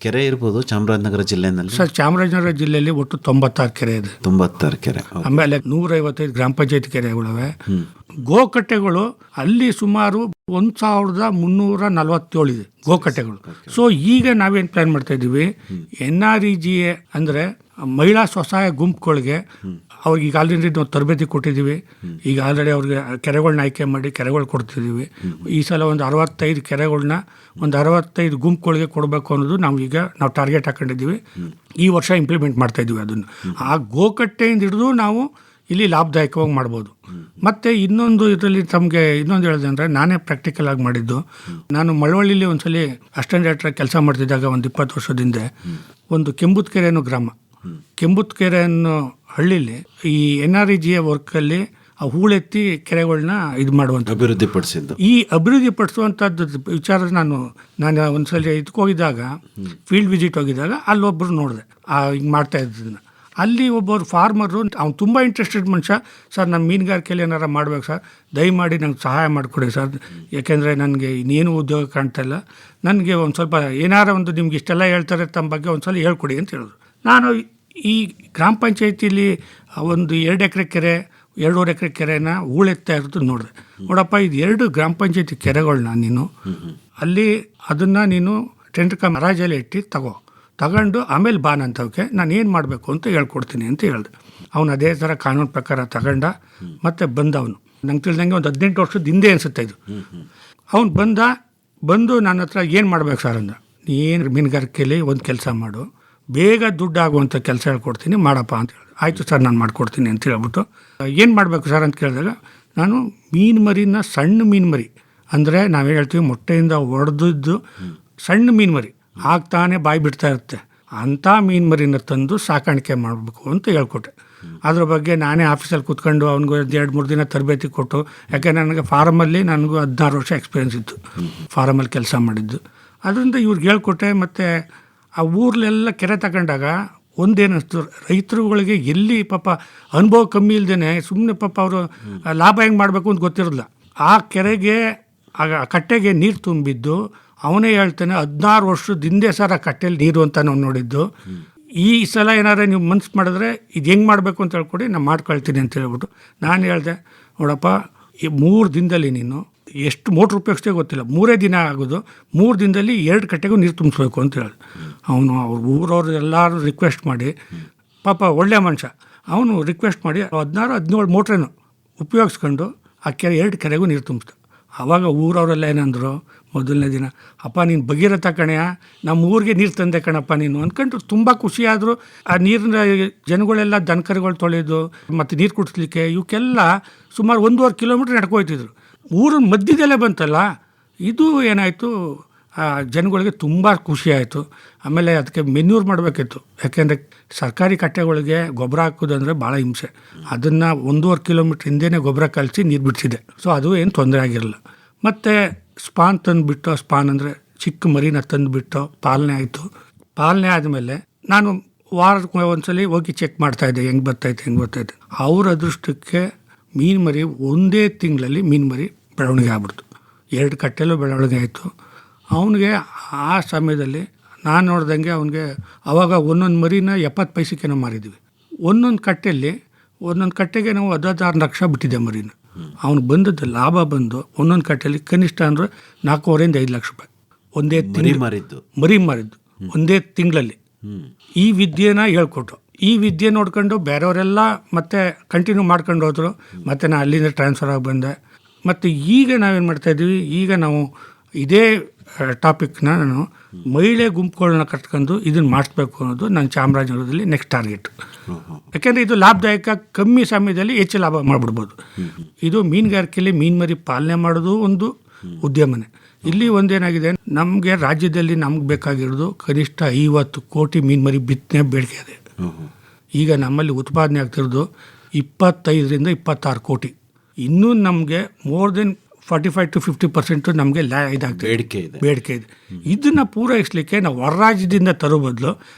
ಕೆರೆ ಇರ್ಬೋದು ಚಾಮರಾಜನಗರ ಜಿಲ್ಲೆಯಲ್ಲಿ? ಸರ್, ಚಾಮರಾಜನಗರ ಜಿಲ್ಲೆಯಲ್ಲಿ ಒಟ್ಟು 96 ಕೆರೆ ಇದೆ. 96 ಕೆರೆ. ಆಮೇಲೆ 155 ಗ್ರಾಮ ಪಂಚಾಯತ್ ಕೆರೆಗಳಿವೆ. ಗೋಕಟ್ಟೆಗಳು ಅಲ್ಲಿ ಸುಮಾರು 1347 ಇದೆ ಗೋಕಟ್ಟೆಗಳು. ಸೊ ಈಗ ನಾವೇನು ಪ್ಲಾನ್ ಮಾಡ್ತಾ ಇದ್ದೀವಿ, NREGA ಅಂದರೆ ಮಹಿಳಾ ಸ್ವಸಹಾಯ ಗುಂಪುಗಳಿಗೆ ಅವ್ರಿಗೆ ಈಗ ಆಲ್ರೆಡಿ ನಾವು ತರಬೇತಿ ಕೊಟ್ಟಿದ್ದೀವಿ. ಈಗ ಆಲ್ರೆಡಿ ಅವ್ರಿಗೆ ಕೆರೆಗಳನ್ನ ಆಯ್ಕೆ ಮಾಡಿ ಕೆರೆಗಳು ಕೊಡ್ತಿದ್ದೀವಿ. ಈ ಸಲ ಒಂದು 65 ಕೆರೆಗಳನ್ನ ಒಂದು 65 ಗುಂಪುಗಳಿಗೆ ಕೊಡಬೇಕು ಅನ್ನೋದು ನಾವು ಟಾರ್ಗೆಟ್ ಹಾಕೊಂಡಿದ್ದೀವಿ. ಈ ವರ್ಷ ಇಂಪ್ಲಿಮೆಂಟ್ ಮಾಡ್ತಾಯಿದ್ದೀವಿ ಅದನ್ನು. ಆ ಗೋಕಟ್ಟೆಯಿಂದ ಹಿಡಿದು ನಾವು ಇಲ್ಲಿ ಲಾಭದಾಯಕವಾಗಿ ಮಾಡ್ಬೋದು. ಮತ್ತು ಇನ್ನೊಂದು ಇದರಲ್ಲಿ ತಮಗೆ ಇನ್ನೊಂದು ಹೇಳಿದೆ ಅಂದರೆ, ನಾನೇ ಪ್ರಾಕ್ಟಿಕಲ್ ಆಗಿ ಮಾಡಿದ್ದು. ನಾನು ಮಳವಳ್ಳಿಲಿ ಒಂದ್ಸಲಿ ಅಸಿಸ್ಟೆಂಟ್ ಡೈರೆಕ್ಟರ್ ಕೆಲಸ ಮಾಡ್ತಿದ್ದಾಗ ಒಂದು 20 ವರ್ಷದಿಂದ ಒಂದು ಕೆಂಬುತ್ಕೆರೆ ಅನ್ನೋ ಗ್ರಾಮ, ಕೆಂಬುತ್ಕೆರೆ ಅನ್ನೋ ಹಳ್ಳಿಲಿ ಈ NREGA ವರ್ಕಲ್ಲಿ ಆ ಹೂಳೆತ್ತಿ ಕೆರೆಗಳನ್ನ ಇದು ಮಾಡುವಂಥ ಅಭಿವೃದ್ಧಿಪಡಿಸಿದ್ದು. ಈ ಅಭಿವೃದ್ಧಿಪಡಿಸುವಂಥದ್ದು ವಿಚಾರ ನಾನು ಒಂದ್ಸಲ ಇದಕ್ಕೆ ಹೋಗಿದ್ದಾಗ, ಫೀಲ್ಡ್ ವಿಸಿಟ್ ಹೋಗಿದ್ದಾಗ ಅಲ್ಲೊಬ್ಬರು ನೋಡಿದೆ ಹಿಂಗೆ ಮಾಡ್ತಾ ಇದ್ದದನ್ನು. ಅಲ್ಲಿ ಒಬ್ಬರು ಫಾರ್ಮರು, ಅವ್ನು ತುಂಬ ಇಂಟ್ರೆಸ್ಟೆಡ್ ಮನುಷ್ಯ. ಸರ್ ನಾನು ಮೀನುಗಾರಿಕೆಯಲ್ಲಿ ಏನಾರು ಮಾಡ್ಬೇಕು ಸರ್, ದಯಮಾಡಿ ನಂಗೆ ಸಹಾಯ ಮಾಡಿಕೊಡಿ ಸರ್, ಯಾಕೆಂದರೆ ನನಗೆ ಇನ್ನೇನು ಉದ್ಯೋಗ ಕಾಣ್ತಾ ಇಲ್ಲ, ನನಗೆ ಒಂದು ಸ್ವಲ್ಪ ಏನಾರ ಒಂದು ನಿಮ್ಗೆ ಇಷ್ಟೆಲ್ಲ ಹೇಳ್ತಾರೆ ತಮ್ಮ ಬಗ್ಗೆ ಒಂದು ಸಲ ಹೇಳ್ಕೊಡಿ ಅಂತ ಹೇಳಿದ್ರು. ನಾನು ಈ ಗ್ರಾಮ ಪಂಚಾಯತಿಲಿ ಒಂದು 2 ಎಕರೆ ಕೆರೆ 2.5 ಎಕರೆ ಕೆರೆನ ಹೂಳೆತ್ತಾ ಇರೋದು ನೋಡಿದೆ. ನೋಡಪ್ಪ, ಇದು 2 ಗ್ರಾಮ ಪಂಚಾಯತಿ ಕೆರೆಗಳನ್ನ ನೀನು ಅಲ್ಲಿ ಅದನ್ನು ನೀನು ಟೆಂಡರ್ ಹರಾಜಲ್ಲಿ ಇಟ್ಟು ತಗೊಂಡು ಆಮೇಲೆ ಬಾನಂತವಕ್ಕೆ ನಾನು ಏನು ಮಾಡಬೇಕು ಅಂತ ಹೇಳ್ಕೊಡ್ತೀನಿ ಅಂತ ಹೇಳಿದೆ. ಅವನು ಅದೇ ಥರ ಕಾನೂನು ಪ್ರಕಾರ ತಗೊಂಡ ಮತ್ತು ಬಂದವನು. ನಂಗೆ ತಿಳಿದಂಗೆ ಒಂದು 18 ವರ್ಷದ ಹಿಂದೆ ಅನಿಸುತ್ತೆ ಇದು. ಅವನು ಬಂದು ನನ್ನ ಹತ್ರ ಏನು ಮಾಡ್ಬೇಕು ಸರ್ ಅಂದ. ಏನು ಮೀನುಗಾರಿಕೆಯಲ್ಲಿ ಒಂದು ಕೆಲಸ ಮಾಡು, ಬೇಗ ದುಡ್ಡು ಆಗುವಂಥ ಕೆಲಸ ಹೇಳ್ಕೊಡ್ತೀನಿ, ಮಾಡಪ್ಪ ಅಂತ ಹೇಳಿದೆ. ಆಯಿತು ಸರ್, ನಾನು ಮಾಡ್ಕೊಡ್ತೀನಿ ಅಂತ ಹೇಳ್ಬಿಟ್ಟು, ಏನು ಮಾಡಬೇಕು ಸರ್ ಅಂತ ಕೇಳಿದಾಗ, ನಾನು ಮೀನು ಮರಿನ, ಸಣ್ಣ ಮೀನು ಮರಿ ಅಂದರೆ ನಾವೇ ಹೇಳ್ತೀವಿ ಮೊಟ್ಟೆಯಿಂದ ಹೊಡೆದಿದ್ದು ಸಣ್ಣ ಮೀನು ಮರಿ ಆಗ್ತಾನೆ ಬಾಯಿ ಬಿಡ್ತಾ ಇರುತ್ತೆ, ಅಂಥ ಮೀನು ಮರಿನ ತಂದು ಸಾಕಾಣಿಕೆ ಮಾಡಬೇಕು ಅಂತ ಹೇಳ್ಕೊಟ್ಟೆ. ಅದ್ರ ಬಗ್ಗೆ ನಾನೇ ಆಫೀಸಲ್ಲಿ ಕೂತ್ಕೊಂಡು ಅವ್ನಿಗೆ 2-3 ದಿನ ತರಬೇತಿ ಕೊಟ್ಟು, ಯಾಕೆ ನನಗೆ ಫಾರಮಲ್ಲಿ ನನಗೂ 16 ವರ್ಷ ಎಕ್ಸ್ಪೀರಿಯೆನ್ಸ್ ಇತ್ತು, ಫಾರಮಲ್ಲಿ ಕೆಲಸ ಮಾಡಿದ್ದು. ಅದರಿಂದ ಇವ್ರಿಗೆ ಹೇಳ್ಕೊಟ್ಟೆ. ಮತ್ತು ಆ ಊರ್ಲೆಲ್ಲ ಕೆರೆ ತಗೊಂಡಾಗ ಒಂದೇನಿಸ್ತು, ರೈತರುಗಳಿಗೆ ಎಲ್ಲಿ ಪಾಪ ಅನುಭವ ಕಮ್ಮಿ ಇಲ್ದೇ ಸುಮ್ಮನೆ ಪಾಪ ಅವರು ಲಾಭ ಹೆಂಗೆ ಮಾಡಬೇಕು ಅಂತ ಗೊತ್ತಿರಲಿಲ್ಲ. ಆ ಕೆರೆಗೆ ಆ ಕಟ್ಟೆಗೆ ನೀರು ತುಂಬಿದ್ದು ಅವನೇ ಹೇಳ್ತಾನೆ, 16 ವರ್ಷದ ಹಿಂದೆ ಸರ್ ಆ ಕಟ್ಟೆಯಲ್ಲಿ ನೀರು ಅಂತ ನಾವು ನೋಡಿದ್ದು. ಈ ಸಲ ಏನಾರು ನೀವು ಮನ್ಸು ಮಾಡಿದ್ರೆ ಇದು ಹೆಂಗೆ ಮಾಡಬೇಕು ಅಂತ ಹೇಳ್ಕೊಡಿ, ನಾನು ಮಾಡ್ಕೊಳ್ತೀನಿ ಅಂತ ಹೇಳ್ಬಿಟ್ಟು ನಾನು ಹೇಳಿದೆ, ನೋಡಪ್ಪ, ಈ 3 ದಿನದಲ್ಲಿ ನೀನು ಎಷ್ಟು ಮೋಟ್ರ್ ಉಪಯೋಗಿಸ್ತೇ ಗೊತ್ತಿಲ್ಲ, 3 ದಿನ ಆಗೋದು, 3 ದಿನದಲ್ಲಿ 2 ಕಟ್ಟೆಗೂ ನೀರು ತುಂಬಿಸ್ಬೇಕು ಅಂತ ಹೇಳಿದೆ. ಅವನು ಅವ್ರ ಊರವ್ರು ಎಲ್ಲರೂ ರಿಕ್ವೆಸ್ಟ್ ಮಾಡಿ, ಪಾಪ ಒಳ್ಳೆ ಮನುಷ್ಯ, ಅವನು ರಿಕ್ವೆಸ್ಟ್ ಮಾಡಿ 16-17 ಮೋಟ್ರೇನು ಉಪಯೋಗಿಸ್ಕೊಂಡು ಆ ಕೆರೆ 2 ಕೆರೆಗೂ ನೀರು ತುಂಬಿಸ್ದ. ಆವಾಗ ಊರವರೆಲ್ಲ ಏನಂದರು, ಮೊದಲನೇ ದಿನ, ಅಪ್ಪ ನೀನು ಭಗೀರಥ ಕಣೆಯ, ನಮ್ಮ ಊರಿಗೆ ನೀರು ತಂದೆ ಕಣಪ್ಪ ನೀನು ಅಂದ್ಕೊಂಡು ತುಂಬ ಖುಷಿಯಾದರು. ಆ ನೀರಿನ ಜನಗಳೆಲ್ಲ ದನಕರುಗಳು ತೊಳೆಯೋದು ಮತ್ತು ನೀರು ಕುಡಿಸ್ಲಿಕ್ಕೆ ಇವಕ್ಕೆಲ್ಲ ಸುಮಾರು 1.5 ಕಿಲೋಮೀಟ್ರ್ ನಡ್ಕೊಯ್ತಿದ್ರು. ಊರಿನ ಮಧ್ಯದಲ್ಲೇ ಬಂತಲ್ಲ, ಇದು ಏನಾಯಿತು, ಆ ಜನಗಳಿಗೆ ತುಂಬ ಖುಷಿ ಆಯಿತು. ಆಮೇಲೆ ಅದಕ್ಕೆ ಮೆನ್ಯೂರ್ ಮಾಡಬೇಕಿತ್ತು, ಯಾಕೆಂದರೆ ಸರ್ಕಾರಿ ಕಟ್ಟೆಗಳಿಗೆ ಗೊಬ್ಬರ ಹಾಕೋದಂದರೆ ಭಾಳ ಹಿಂಸೆ. ಅದನ್ನು 1.5 ಕಿಲೋಮೀಟ್ರ್ ಹಿಂದೆಯೇ ಗೊಬ್ಬರ ಕಲಿಸಿ ನೀರು ಬಿಡಿಸಿದೆ. ಸೊ ಅದು ಏನು ತೊಂದರೆ ಆಗಿರಲಿಲ್ಲ. ಮತ್ತು ಸ್ಪಾನ್ ತಂದುಬಿಟ್ಟು, ಸ್ಪಾನ್ ಅಂದರೆ ಚಿಕ್ಕ ಮರಿನ ತಂದುಬಿಟ್ಟು ಪಾಲನೆ ಆಯಿತು. ಪಾಲನೆ ಆದಮೇಲೆ ನಾನು ವಾರಕ್ಕೆ ಒಂದ್ಸಲಿ ಹೋಗಿ ಚೆಕ್ ಮಾಡ್ತಾಯಿದ್ದೆ, ಹೆಂಗೆ ಬರ್ತಾಯಿತ್ತು. ಅವ್ರ ಅದೃಷ್ಟಕ್ಕೆ ಮೀನು ಮರಿ 1 ತಿಂಗಳಲ್ಲಿ ಮೀನು ಮರಿ ಬೆಳವಣಿಗೆ ಆಗ್ಬಿಡ್ತು. 2 ಕಟ್ಟೆಲ್ಲೂ ಬೆಳವಣಿಗೆ ಆಯಿತು. ಅವನಿಗೆ ಆ ಸಮಯದಲ್ಲಿ ನಾನು ನೋಡ್ದಂಗೆ ಅವನಿಗೆ ಆವಾಗ ಒಂದೊಂದು ಮರಿನ 70 ಪೈಸೆಗೇನೋ ಮಾರಿದ್ವಿ. ಒಂದೊಂದು ಕಟ್ಟೆಗೆ ನಾವು 16 ಲಕ್ಷ ಬಿಟ್ಟಿದ್ದೆ ಮರಿನ. ಅವನು ಬಂದದ್ದು ಲಾಭ ಬಂದು ಒಂದೊಂದು ಕಟ್ಟೆಯಲ್ಲಿ ಕನಿಷ್ಠ ಅಂದರೆ 4.5 ಲಕ್ಷ ರೂಪಾಯಿ ಒಂದೇ ತಿಂಗಳು ಮರಿ ಮಾರಿದ್ದು 1 ತಿಂಗಳಲ್ಲಿ. ಈ ವಿದ್ಯೆನ ಹೇಳ್ಕೊಟ್ಟು, ಈ ವಿದ್ಯೆ ನೋಡ್ಕೊಂಡು ಬೇರೆಯವರೆಲ್ಲ ಮತ್ತೆ ಕಂಟಿನ್ಯೂ ಮಾಡ್ಕೊಂಡು ಹೋದರು. ಮತ್ತು ನಾನು ಅಲ್ಲಿಂದ ಟ್ರಾನ್ಸ್ಫರ್ ಆಗಿ ಬಂದೆ. ಮತ್ತು ಈಗ ನಾವೇನು ಮಾಡ್ತಾಯಿದ್ವಿ, ಈಗ ನಾವು ಇದೇ ಟಾಪಿಕ್ನ ನಾನು ಮಹಿಳೆ ಗುಂಪುಗಳನ್ನ ಕಟ್ಕೊಂಡು ಇದನ್ನು ಮಾಡಿಸ್ಬೇಕು ಅನ್ನೋದು ನನ್ನ ಚಾಮರಾಜನಗರದಲ್ಲಿ ನೆಕ್ಸ್ಟ್ ಟಾರ್ಗೆಟ್. ಯಾಕೆಂದರೆ ಇದು ಲಾಭದಾಯಕ, ಕಮ್ಮಿ ಸಮಯದಲ್ಲಿ ಹೆಚ್ಚು ಲಾಭ ಮಾಡಿಬಿಡ್ಬೋದು. ಇದು ಮೀನುಗಾರಿಕೆಯಲ್ಲಿ ಮೀನು ಮರಿ ಪಾಲನೆ ಮಾಡೋದು ಒಂದು ಉದ್ಯಮನೇ. ಇಲ್ಲಿ ಒಂದೇನಾಗಿದೆ, ನಮಗೆ ರಾಜ್ಯದಲ್ಲಿ ನಮ್ಗೆ ಬೇಕಾಗಿರೋದು ಕನಿಷ್ಠ 50 ಕೋಟಿ ಮೀನು ಮರಿ ಬಿತ್ತನೆ ಬೇಡಿಕೆ ಇದೆ. ಈಗ ನಮ್ಮಲ್ಲಿ ಉತ್ಪಾದನೆ ಆಗ್ತಿರೋದು 25ರಿಂದ 26 ಕೋಟಿ. ಇನ್ನೂ ನಮಗೆ ಮೋರ್ ದೆನ್ 45 to 50% ನಮಗೆ ಬೇಡಿಕೆ ಇದೆ. ಇದನ್ನು ಪೂರೈಸಲಿಕ್ಕೆ ನಾವು ಹೊರ ರಾಜ್ಯದಿಂದ ತರೋ ಬದಲು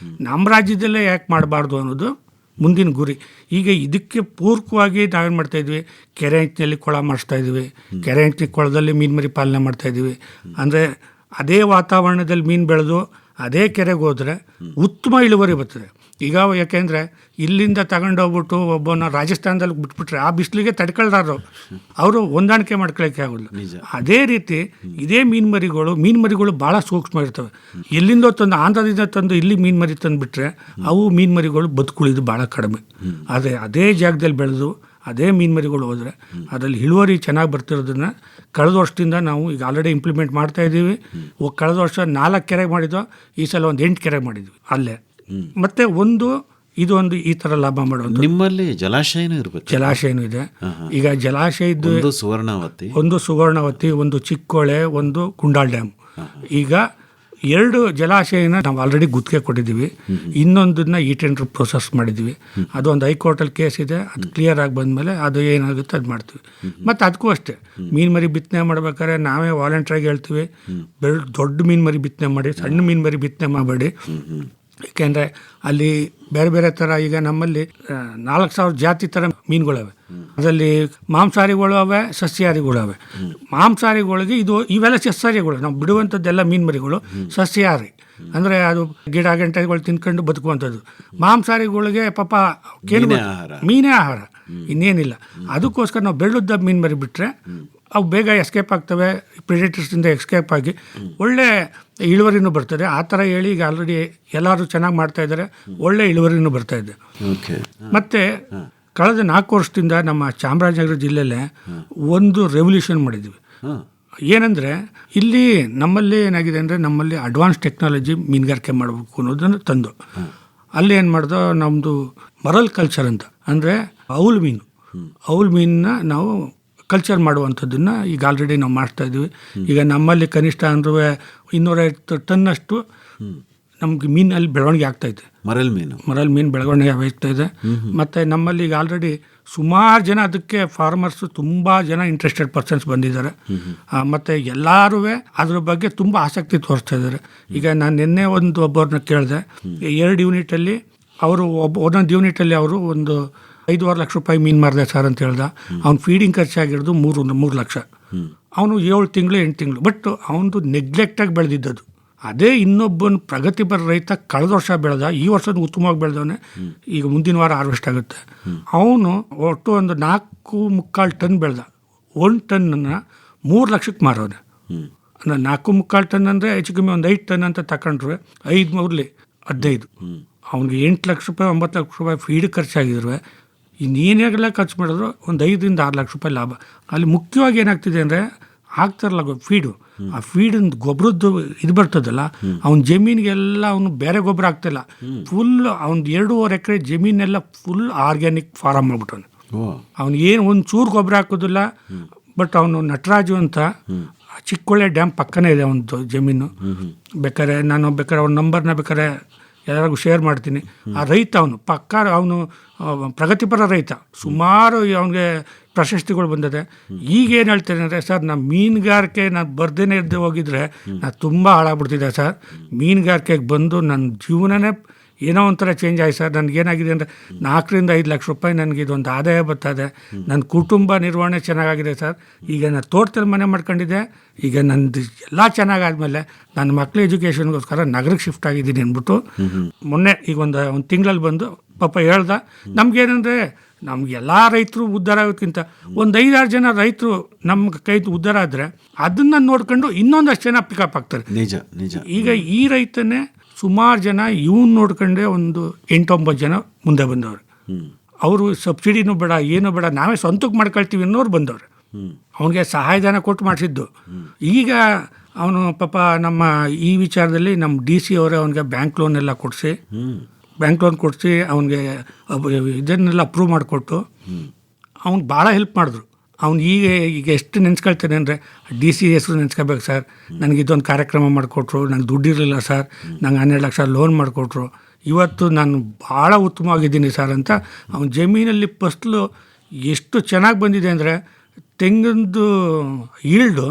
ನಮ್ಮ ರಾಜ್ಯದಲ್ಲೇ ಯಾಕೆ ಮಾಡಬಾರ್ದು ಅನ್ನೋದು ಮುಂದಿನ ಗುರಿ. ಈಗ ಇದಕ್ಕೆ ಪೂರಕವಾಗಿ ನಾವೇನು ಮಾಡ್ತಾಯಿದ್ವಿ, ಕೆರೆ ಅಂಚಿನಲ್ಲಿ ಕೊಳ ಮಾಡಿಸ್ತಾಯಿದ್ವಿ. ಕೆರೆ ಅಂಚಿನ ಕೊಳದಲ್ಲಿ ಮೀನು ಮರಿ ಪಾಲನೆ ಮಾಡ್ತಾಯಿದ್ವಿ. ಅಂದರೆ ಅದೇ ವಾತಾವರಣದಲ್ಲಿ ಮೀನು ಬೆಳೆದು ಅದೇ ಕೆರೆಗೆ ಹೋದರೆ ಉತ್ತಮ ಇಳುವರಿ ಬರ್ತದೆ. ಈಗ ಯಾಕೆಂದರೆ ಇಲ್ಲಿಂದ ತಗೊಂಡೋಗ್ಬಿಟ್ಟು ಒಬ್ಬನ ರಾಜಸ್ಥಾನದಲ್ಲಿ ಬಿಟ್ಬಿಟ್ರೆ ಆ ಬಿಸಿಲಿಗೆ ತಡ್ಕೊಳ್ದಾರು, ಅವರು ಹೊಂದಾಣಿಕೆ ಮಾಡ್ಕೊಳ್ಳೋಕ್ಕೆ ಆಗೋಲ್ಲ. ಅದೇ ರೀತಿ ಇದೇ ಮೀನು ಮರಿಗಳು ಭಾಳ ಸೂಕ್ಷ್ಮ ಇರ್ತವೆ. ಎಲ್ಲಿಂದೋ ತಂದು, ಆಂಧ್ರದಿಂದ ತಂದು ಇಲ್ಲಿ ಮೀನು ಮರಿ ತಂದುಬಿಟ್ರೆ ಅವು ಮೀನು ಮರಿಗಳು ಬದುಕುಳಿದು ಭಾಳ ಕಡಿಮೆ. ಆದರೆ ಅದೇ ಜಾಗದಲ್ಲಿ ಬೆಳೆದು ಅದೇ ಮೀನು ಮರಿಗಳು ಹೋದರೆ ಅದರಲ್ಲಿ ಇಳುವರಿ ಚೆನ್ನಾಗಿ ಬರ್ತಿರೋದನ್ನು ಕಳೆದ ವರ್ಷದಿಂದ ನಾವು ಈಗ ಆಲ್ರೆಡಿ ಇಂಪ್ಲಿಮೆಂಟ್ ಮಾಡ್ತಾಯಿದ್ದೀವಿ. ಕಳೆದ ವರ್ಷ 4 ಕೆರೆ ಮಾಡಿದ್ದೋ, ಈ ಸಲ ಒಂದು 8 ಕೆರೆ ಮಾಡಿದ್ವಿ ಅಲ್ಲೇ. ಮತ್ತೆ ಇದೊಂದು ಈ ತರ ಲಾಭ ಮಾಡೋದು. ನಿಮ್ಮಲ್ಲಿ ಜಲಾಶಯನೂ ಇರಬೇಕು? ಜಲಾಶಯನೂ ಇದೆ. ಈಗ ಜಲಾಶಯದ್ದು ಸುವರ್ಣವತಿ, ಒಂದು ಚಿಕ್ಕೋಳೆ, ಒಂದು ಕುಂಡಾಲ್ ಡ್ಯಾಮ್. ಈಗ 2 ಜಲಾಶಯನ ನಾವು ಆಲ್ರೆಡಿ ಗುತ್ತಿಗೆ ಕೊಟ್ಟಿದ್ದೀವಿ. ಇನ್ನೊಂದನ್ನ ಟೆಂಡರ್ ಪ್ರೊಸೆಸ್ ಮಾಡಿದ್ದೀವಿ. ಅದು ಒಂದು ಹೈಕೋರ್ಟಲ್ಲಿ ಕೇಸ್ ಇದೆ. ಅದು ಕ್ಲಿಯರ್ ಆಗಿ ಬಂದಮೇಲೆ ಅದು ಏನಾಗುತ್ತೆ ಅದು ಮಾಡ್ತೀವಿ. ಮತ್ತು ಅದಕ್ಕೂ ಅಷ್ಟೇ, ಮೀನು ಮರಿ ಬಿತ್ತನೆ ಮಾಡ್ಬೇಕಾದ್ರೆ ನಾವೇ ವಾಲಂಟ್ರಾಗಿ ಹೇಳ್ತೀವಿ, ದೊಡ್ಡ ಮೀನು ಮರಿ ಬಿತ್ತನೆ ಮಾಡಿ, ಸಣ್ಣ ಮೀನು ಮರಿ ಬಿತ್ತನೆ ಮಾಡಬೇಡಿ. ಏಕೆಂದರೆ ಅಲ್ಲಿ ಬೇರೆ ಬೇರೆ ಥರ, ಈಗ ನಮ್ಮಲ್ಲಿ 4,000 ಜಾತಿ ಥರ ಮೀನುಗಳವೆ. ಅದರಲ್ಲಿ ಮಾಂಸಾಹಾರಿಗಳು ಅವೆ, ಸಸ್ಯಾಹಾರಿಗಳು ಅವೆ. ಮಾಂಸಾಹಾರಿಗಳಿಗೆ ಇವೆಲ್ಲ ಸಸ್ಯಾಹಾರಿಗಳು. ನಾವು ಬಿಡುವಂಥದ್ದೆಲ್ಲ ಮೀನು ಮರಿಗಳು ಸಸ್ಯಾಹಾರಿ, ಅಂದರೆ ಅದು ಗಿಡ ಗಂಟೆಗಳು ತಿನ್ಕೊಂಡು ಬದುಕುವಂಥದ್ದು. ಮಾಂಸಾಹಾರಿಗಳಿಗೆ ಪಾಪ ಮೀನೇ ಆಹಾರ, ಇನ್ನೇನಿಲ್ಲ. ಅದಕ್ಕೋಸ್ಕರ ನಾವು ಬೆಳ್ಳುದ್ದ ಮೀನು ಮರಿ ಬಿಟ್ಟರೆ ಅವು ಬೇಗ ಎಸ್ಕೇಪ್ ಆಗ್ತವೆ, ಪ್ರಿಡೇಟರ್ಸಿಂದ ಎಸ್ಕೇಪ್ ಆಗಿ ಒಳ್ಳೆ ಇಳುವರಿನೂ ಬರ್ತದೆ. ಆ ಥರ ಹೇಳಿ ಈಗ ಆಲ್ರೆಡಿ ಎಲ್ಲರೂ ಚೆನ್ನಾಗಿ ಮಾಡ್ತಾ ಇದ್ದಾರೆ, ಒಳ್ಳೆ ಇಳುವರಿನೂ ಬರ್ತಾ ಇದೆ. ಮತ್ತು ಕಳೆದ 4 ವರ್ಷದಿಂದ ನಮ್ಮ ಚಾಮರಾಜನಗರ ಜಿಲ್ಲೆಯಲ್ಲೇ ಒಂದು ರೆವಲ್ಯೂಷನ್ ಮಾಡಿದ್ದೀವಿ. ಏನಂದರೆ ಇಲ್ಲಿ ನಮ್ಮಲ್ಲಿ ಏನಾಗಿದೆ ಅಂದರೆ, ನಮ್ಮಲ್ಲಿ ಅಡ್ವಾನ್ಸ್ ಟೆಕ್ನಾಲಜಿ ಮೀನುಗಾರಿಕೆ ಮಾಡಬೇಕು ಅನ್ನೋದನ್ನು ತಂದು ಅಲ್ಲಿ ಏನು ಮಾಡ್ದೋ, ನಮ್ಮದು ಮರಲ್ ಕಲ್ಚರ್ ಅಂತ, ಅಂದರೆ ಔಲ್ ಮೀನನ್ನ ನಾವು ಕಲ್ಚರ್ ಮಾಡುವಂಥದ್ದನ್ನು ಈಗ ಆಲ್ರೆಡಿ ನಾವು ಮಾಡ್ತಾಯಿದ್ವಿ. ಈಗ ನಮ್ಮಲ್ಲಿ ಕನಿಷ್ಠ ಅಂದ್ರೂ 250 ಟನ್ನಷ್ಟು ನಮಗೆ ಮೀನಲ್ಲಿ ಬೆಳವಣಿಗೆ ಆಗ್ತಾಯಿದೆ. ಮರಲ್ ಮೀನು ಬೆಳವಣಿಗೆ ಆಗ್ತಾಯಿದೆ. ಮತ್ತು ನಮ್ಮಲ್ಲಿ ಈಗ ಆಲ್ರೆಡಿ ಸುಮಾರು ಜನ, ಅದಕ್ಕೆ ಫಾರ್ಮರ್ಸು ತುಂಬ ಜನ ಇಂಟ್ರೆಸ್ಟೆಡ್ ಪರ್ಸನ್ಸ್ ಬಂದಿದ್ದಾರೆ. ಮತ್ತು ಎಲ್ಲರೂ ಅದ್ರ ಬಗ್ಗೆ ತುಂಬ ಆಸಕ್ತಿ ತೋರಿಸ್ತಾ ಇದ್ದಾರೆ. ಈಗ ನಾನು ನಿನ್ನೆ ಒಬ್ಬರನ್ನ ಕೇಳಿದೆ, 2 ಯೂನಿಟಲ್ಲಿ ಅವರು ಒಂದೊಂದು ಯೂನಿಟಲ್ಲಿ ಅವರು ಒಂದು 5-6 ಲಕ್ಷ ರೂಪಾಯಿ ಮೀನು ಮಾರಿದೆ ಸರ್ ಅಂತ ಹೇಳ್ದ. ಅವ್ನು ಫೀಡಿಂಗ್ ಖರ್ಚಾಗಿರೋದು 3 ಲಕ್ಷ. ಅವನು 7 ತಿಂಗಳು 8 ತಿಂಗಳು, ಬಟ್ ಅವನದು ನೆಗ್ಲೆಕ್ಟಾಗಿ ಬೆಳೆದಿದ್ದದು. ಅದೇ ಇನ್ನೊಬ್ಬನ ಪ್ರಗತಿಪರ ರೈತ ಕಳೆದ ವರ್ಷ ಬೆಳೆದ, ಈ ವರ್ಷದ ಉತ್ತಮವಾಗಿ ಬೆಳೆದವನೇ, ಈಗ ಮುಂದಿನ ವಾರ ಹಾರ್ವೆಸ್ಟ್ ಆಗುತ್ತೆ. ಅವನು ಒಟ್ಟು ಒಂದು 4.25 ಟನ್ ಬೆಳೆದ. 1 ಟನ್ನನ್ನು 3 ಲಕ್ಷಕ್ಕೆ ಮಾರೋನೆ. ಅಂದರೆ 4.25 ಟನ್ ಅಂದರೆ ಹೆಚ್ಚು ಕಮ್ಮಿ ಒಂದು 5 ಟನ್ ಅಂತ ತಗೊಂಡ್ರೆ 5 ಮೂರಲಿ 15. ಅವ್ನಿಗೆ 8 ಲಕ್ಷ ರೂಪಾಯಿ 9 ಲಕ್ಷ ರೂಪಾಯಿ ಫೀಡ್ ಖರ್ಚಾಗಿದ್ರೆ ಇನ್ನೇನೆಲ್ಲ ಖರ್ಚು ಮಾಡಿದ್ರು ಒಂದು 5-6 ಲಕ್ಷ ರೂಪಾಯಿ ಲಾಭ. ಅಲ್ಲಿ ಮುಖ್ಯವಾಗಿ ಏನಾಗ್ತಿದೆ ಅಂದರೆ, ಹಾಕ್ತಾರಲ್ಲ ಫೀಡು, ಆ ಫೀಡಿಂದ ಗೊಬ್ಬರದ್ದು ಇದು ಬರ್ತದಲ್ಲ, ಅವ್ನ ಜಮೀನಿಗೆಲ್ಲ ಅವನು ಬೇರೆ ಗೊಬ್ಬರ ಹಾಕ್ತಿಲ್ಲ. ಫುಲ್ ಅವ್ನು 2.5 ಎಕರೆ ಜಮೀನೆಲ್ಲ ಫುಲ್ ಆರ್ಗ್ಯಾನಿಕ್ ಫಾರಮ್ ಮಾಡ್ಬಿಟ್ಟವನು. ಅವ್ನಿಗೇನು ಒಂದು ಚೂರು ಗೊಬ್ಬರ ಹಾಕೋದಿಲ್ಲ. ಬಟ್ ಅವನು ನಟರಾಜು ಅಂತ ಚಿಕ್ಕೊಳ್ಳೆ ಡ್ಯಾಮ್ ಪಕ್ಕನೇ ಇದೆ ಅವನದು ಜಮೀನು. ಬೇಕಾದ್ರೆ ಅವ್ನ ನಂಬರ್ನ ಬೇಕಾದ್ರೆ ಎಲ್ಲರಿಗೂ ಶೇರ್ ಮಾಡ್ತೀನಿ. ಆ ರೈತ ಅವನು ಪ್ರಗತಿಪರ ರೈತ. ಸುಮಾರು ಅವನಿಗೆ ಪ್ರಶಸ್ತಿಗಳು ಬಂದಿದೆ. ಈಗೇನು ಹೇಳ್ತೇನೆ ಅಂದರೆ, ಸರ್ ನಮ್ಮ ಮೀನುಗಾರಿಕೆ ನಾನು ಬರ್ದೇನೆ ಇದ್ದು ಹೋಗಿದ್ರೆ ನಾನು ತುಂಬ ಹಾಳಾಗ್ಬಿಡ್ತಿದ್ದೆ ಸರ್. ಮೀನುಗಾರಿಕೆಗೆ ಬಂದು ನನ್ನ ಜೀವನನೇ ಏನೋ ಒಂಥರ ಚೇಂಜ್ ಆಯ್ತು ಸರ್. ನನಗೇನಾಗಿದೆ ಅಂದರೆ 4-5 ಲಕ್ಷ ರೂಪಾಯಿ ನನಗೆ ಇದೊಂದು ಆದಾಯ ಬರ್ತದೆ. ನನ್ನ ಕುಟುಂಬ ನಿರ್ವಹಣೆ ಚೆನ್ನಾಗಾಗಿದೆ ಸರ್. ಈಗ ನಾನು ತೋಟದಲ್ಲಿ ಮನೆ ಮಾಡ್ಕೊಂಡಿದ್ದೆ. ಈಗ ನಂದು ಎಲ್ಲ ಚೆನ್ನಾಗಾದ್ಮೇಲೆ ನನ್ನ ಮಕ್ಕಳ ಎಜುಕೇಷನ್ಗೋಸ್ಕರ ನಗರಕ್ಕೆ ಶಿಫ್ಟ್ ಆಗಿದ್ದೀನಿ ಅಂದ್ಬಿಟ್ಟು ಮೊನ್ನೆ ಈಗ ಒಂದು ತಿಂಗಳಲ್ಲಿ ಬಂದು ಪಾಪ ಹೇಳ್ದ. ನಮಗೇನಂದರೆ, ನಮಗೆಲ್ಲ ರೈತರು ಉದ್ಧಾರ ಆಗೋಕ್ಕಿಂತ ಒಂದು 5-6 ಜನ ರೈತರು ನಮ್ಮ ಕೈ ಉದ್ಧಾರ ಆದರೆ ಅದನ್ನು ನೋಡ್ಕೊಂಡು ಇನ್ನೊಂದಷ್ಟು ಜನ ಪಿಕಪ್ ಆಗ್ತಾರೆ. ನಿಜ. ಈಗ ಈ ರೈತನೇ ಸುಮಾರು ಜನ ಇವನು ನೋಡ್ಕೊಂಡೆ ಒಂದು 8-9 ಜನ ಮುಂದೆ ಬಂದವ್ರು. ಅವರು ಸಬ್ಸಿಡಿನೂ ಬೇಡ, ಏನೂ ಬೇಡ, ನಾವೇ ಸ್ವಂತಕ್ಕೆ ಮಾಡ್ಕೊಳ್ತೀವಿ ಅನ್ನೋರು ಬಂದವ್ರು. ಅವನಿಗೆ ಸಹಾಯಧನ ಕೊಟ್ಟು ಮಾಡಿಸಿದ್ದು. ಈಗ ಅವನು ಪಾಪ ನಮ್ಮ ಈ ವಿಚಾರದಲ್ಲಿ ನಮ್ಮ DC ಅವರೇ ಅವನಿಗೆ ಬ್ಯಾಂಕ್ ಲೋನ್ ಕೊಡಿಸಿ ಅವನಿಗೆ ಇದನ್ನೆಲ್ಲ ಅಪ್ರೂವ್ ಮಾಡಿಕೊಟ್ಟು ಅವ್ನಿಗೆ ಭಾಳ ಹೆಲ್ಪ್ ಮಾಡಿದ್ರು. ಅವ್ನು ಈಗ ಎಷ್ಟು ನೆನೆಸ್ಕೊಳ್ತೇನೆ ಅಂದರೆ, DC ಹೆಸರು ನೆನೆಸ್ಕೋಬೇಕು ಸರ್, ನನಗೆ ಇದೊಂದು ಕಾರ್ಯಕ್ರಮ ಮಾಡಿಕೊಟ್ರು, ನಂಗೆ ದುಡ್ಡಿರಲಿಲ್ಲ ಸರ್, ನಂಗೆ 12 ಲಕ್ಷ ಲೋನ್ ಮಾಡಿಕೊಟ್ರು, ಇವತ್ತು ನಾನು ಭಾಳ ಉತ್ತಮವಾಗಿದ್ದೀನಿ ಸರ್ ಅಂತ. ಅವನ ಜಮೀನಲ್ಲಿ ಫಸ್ಲು ಎಷ್ಟು ಚೆನ್ನಾಗಿ ಬಂದಿದೆ ಅಂದರೆ, ತೆಂಗಿನದು ಈಲ್ಡು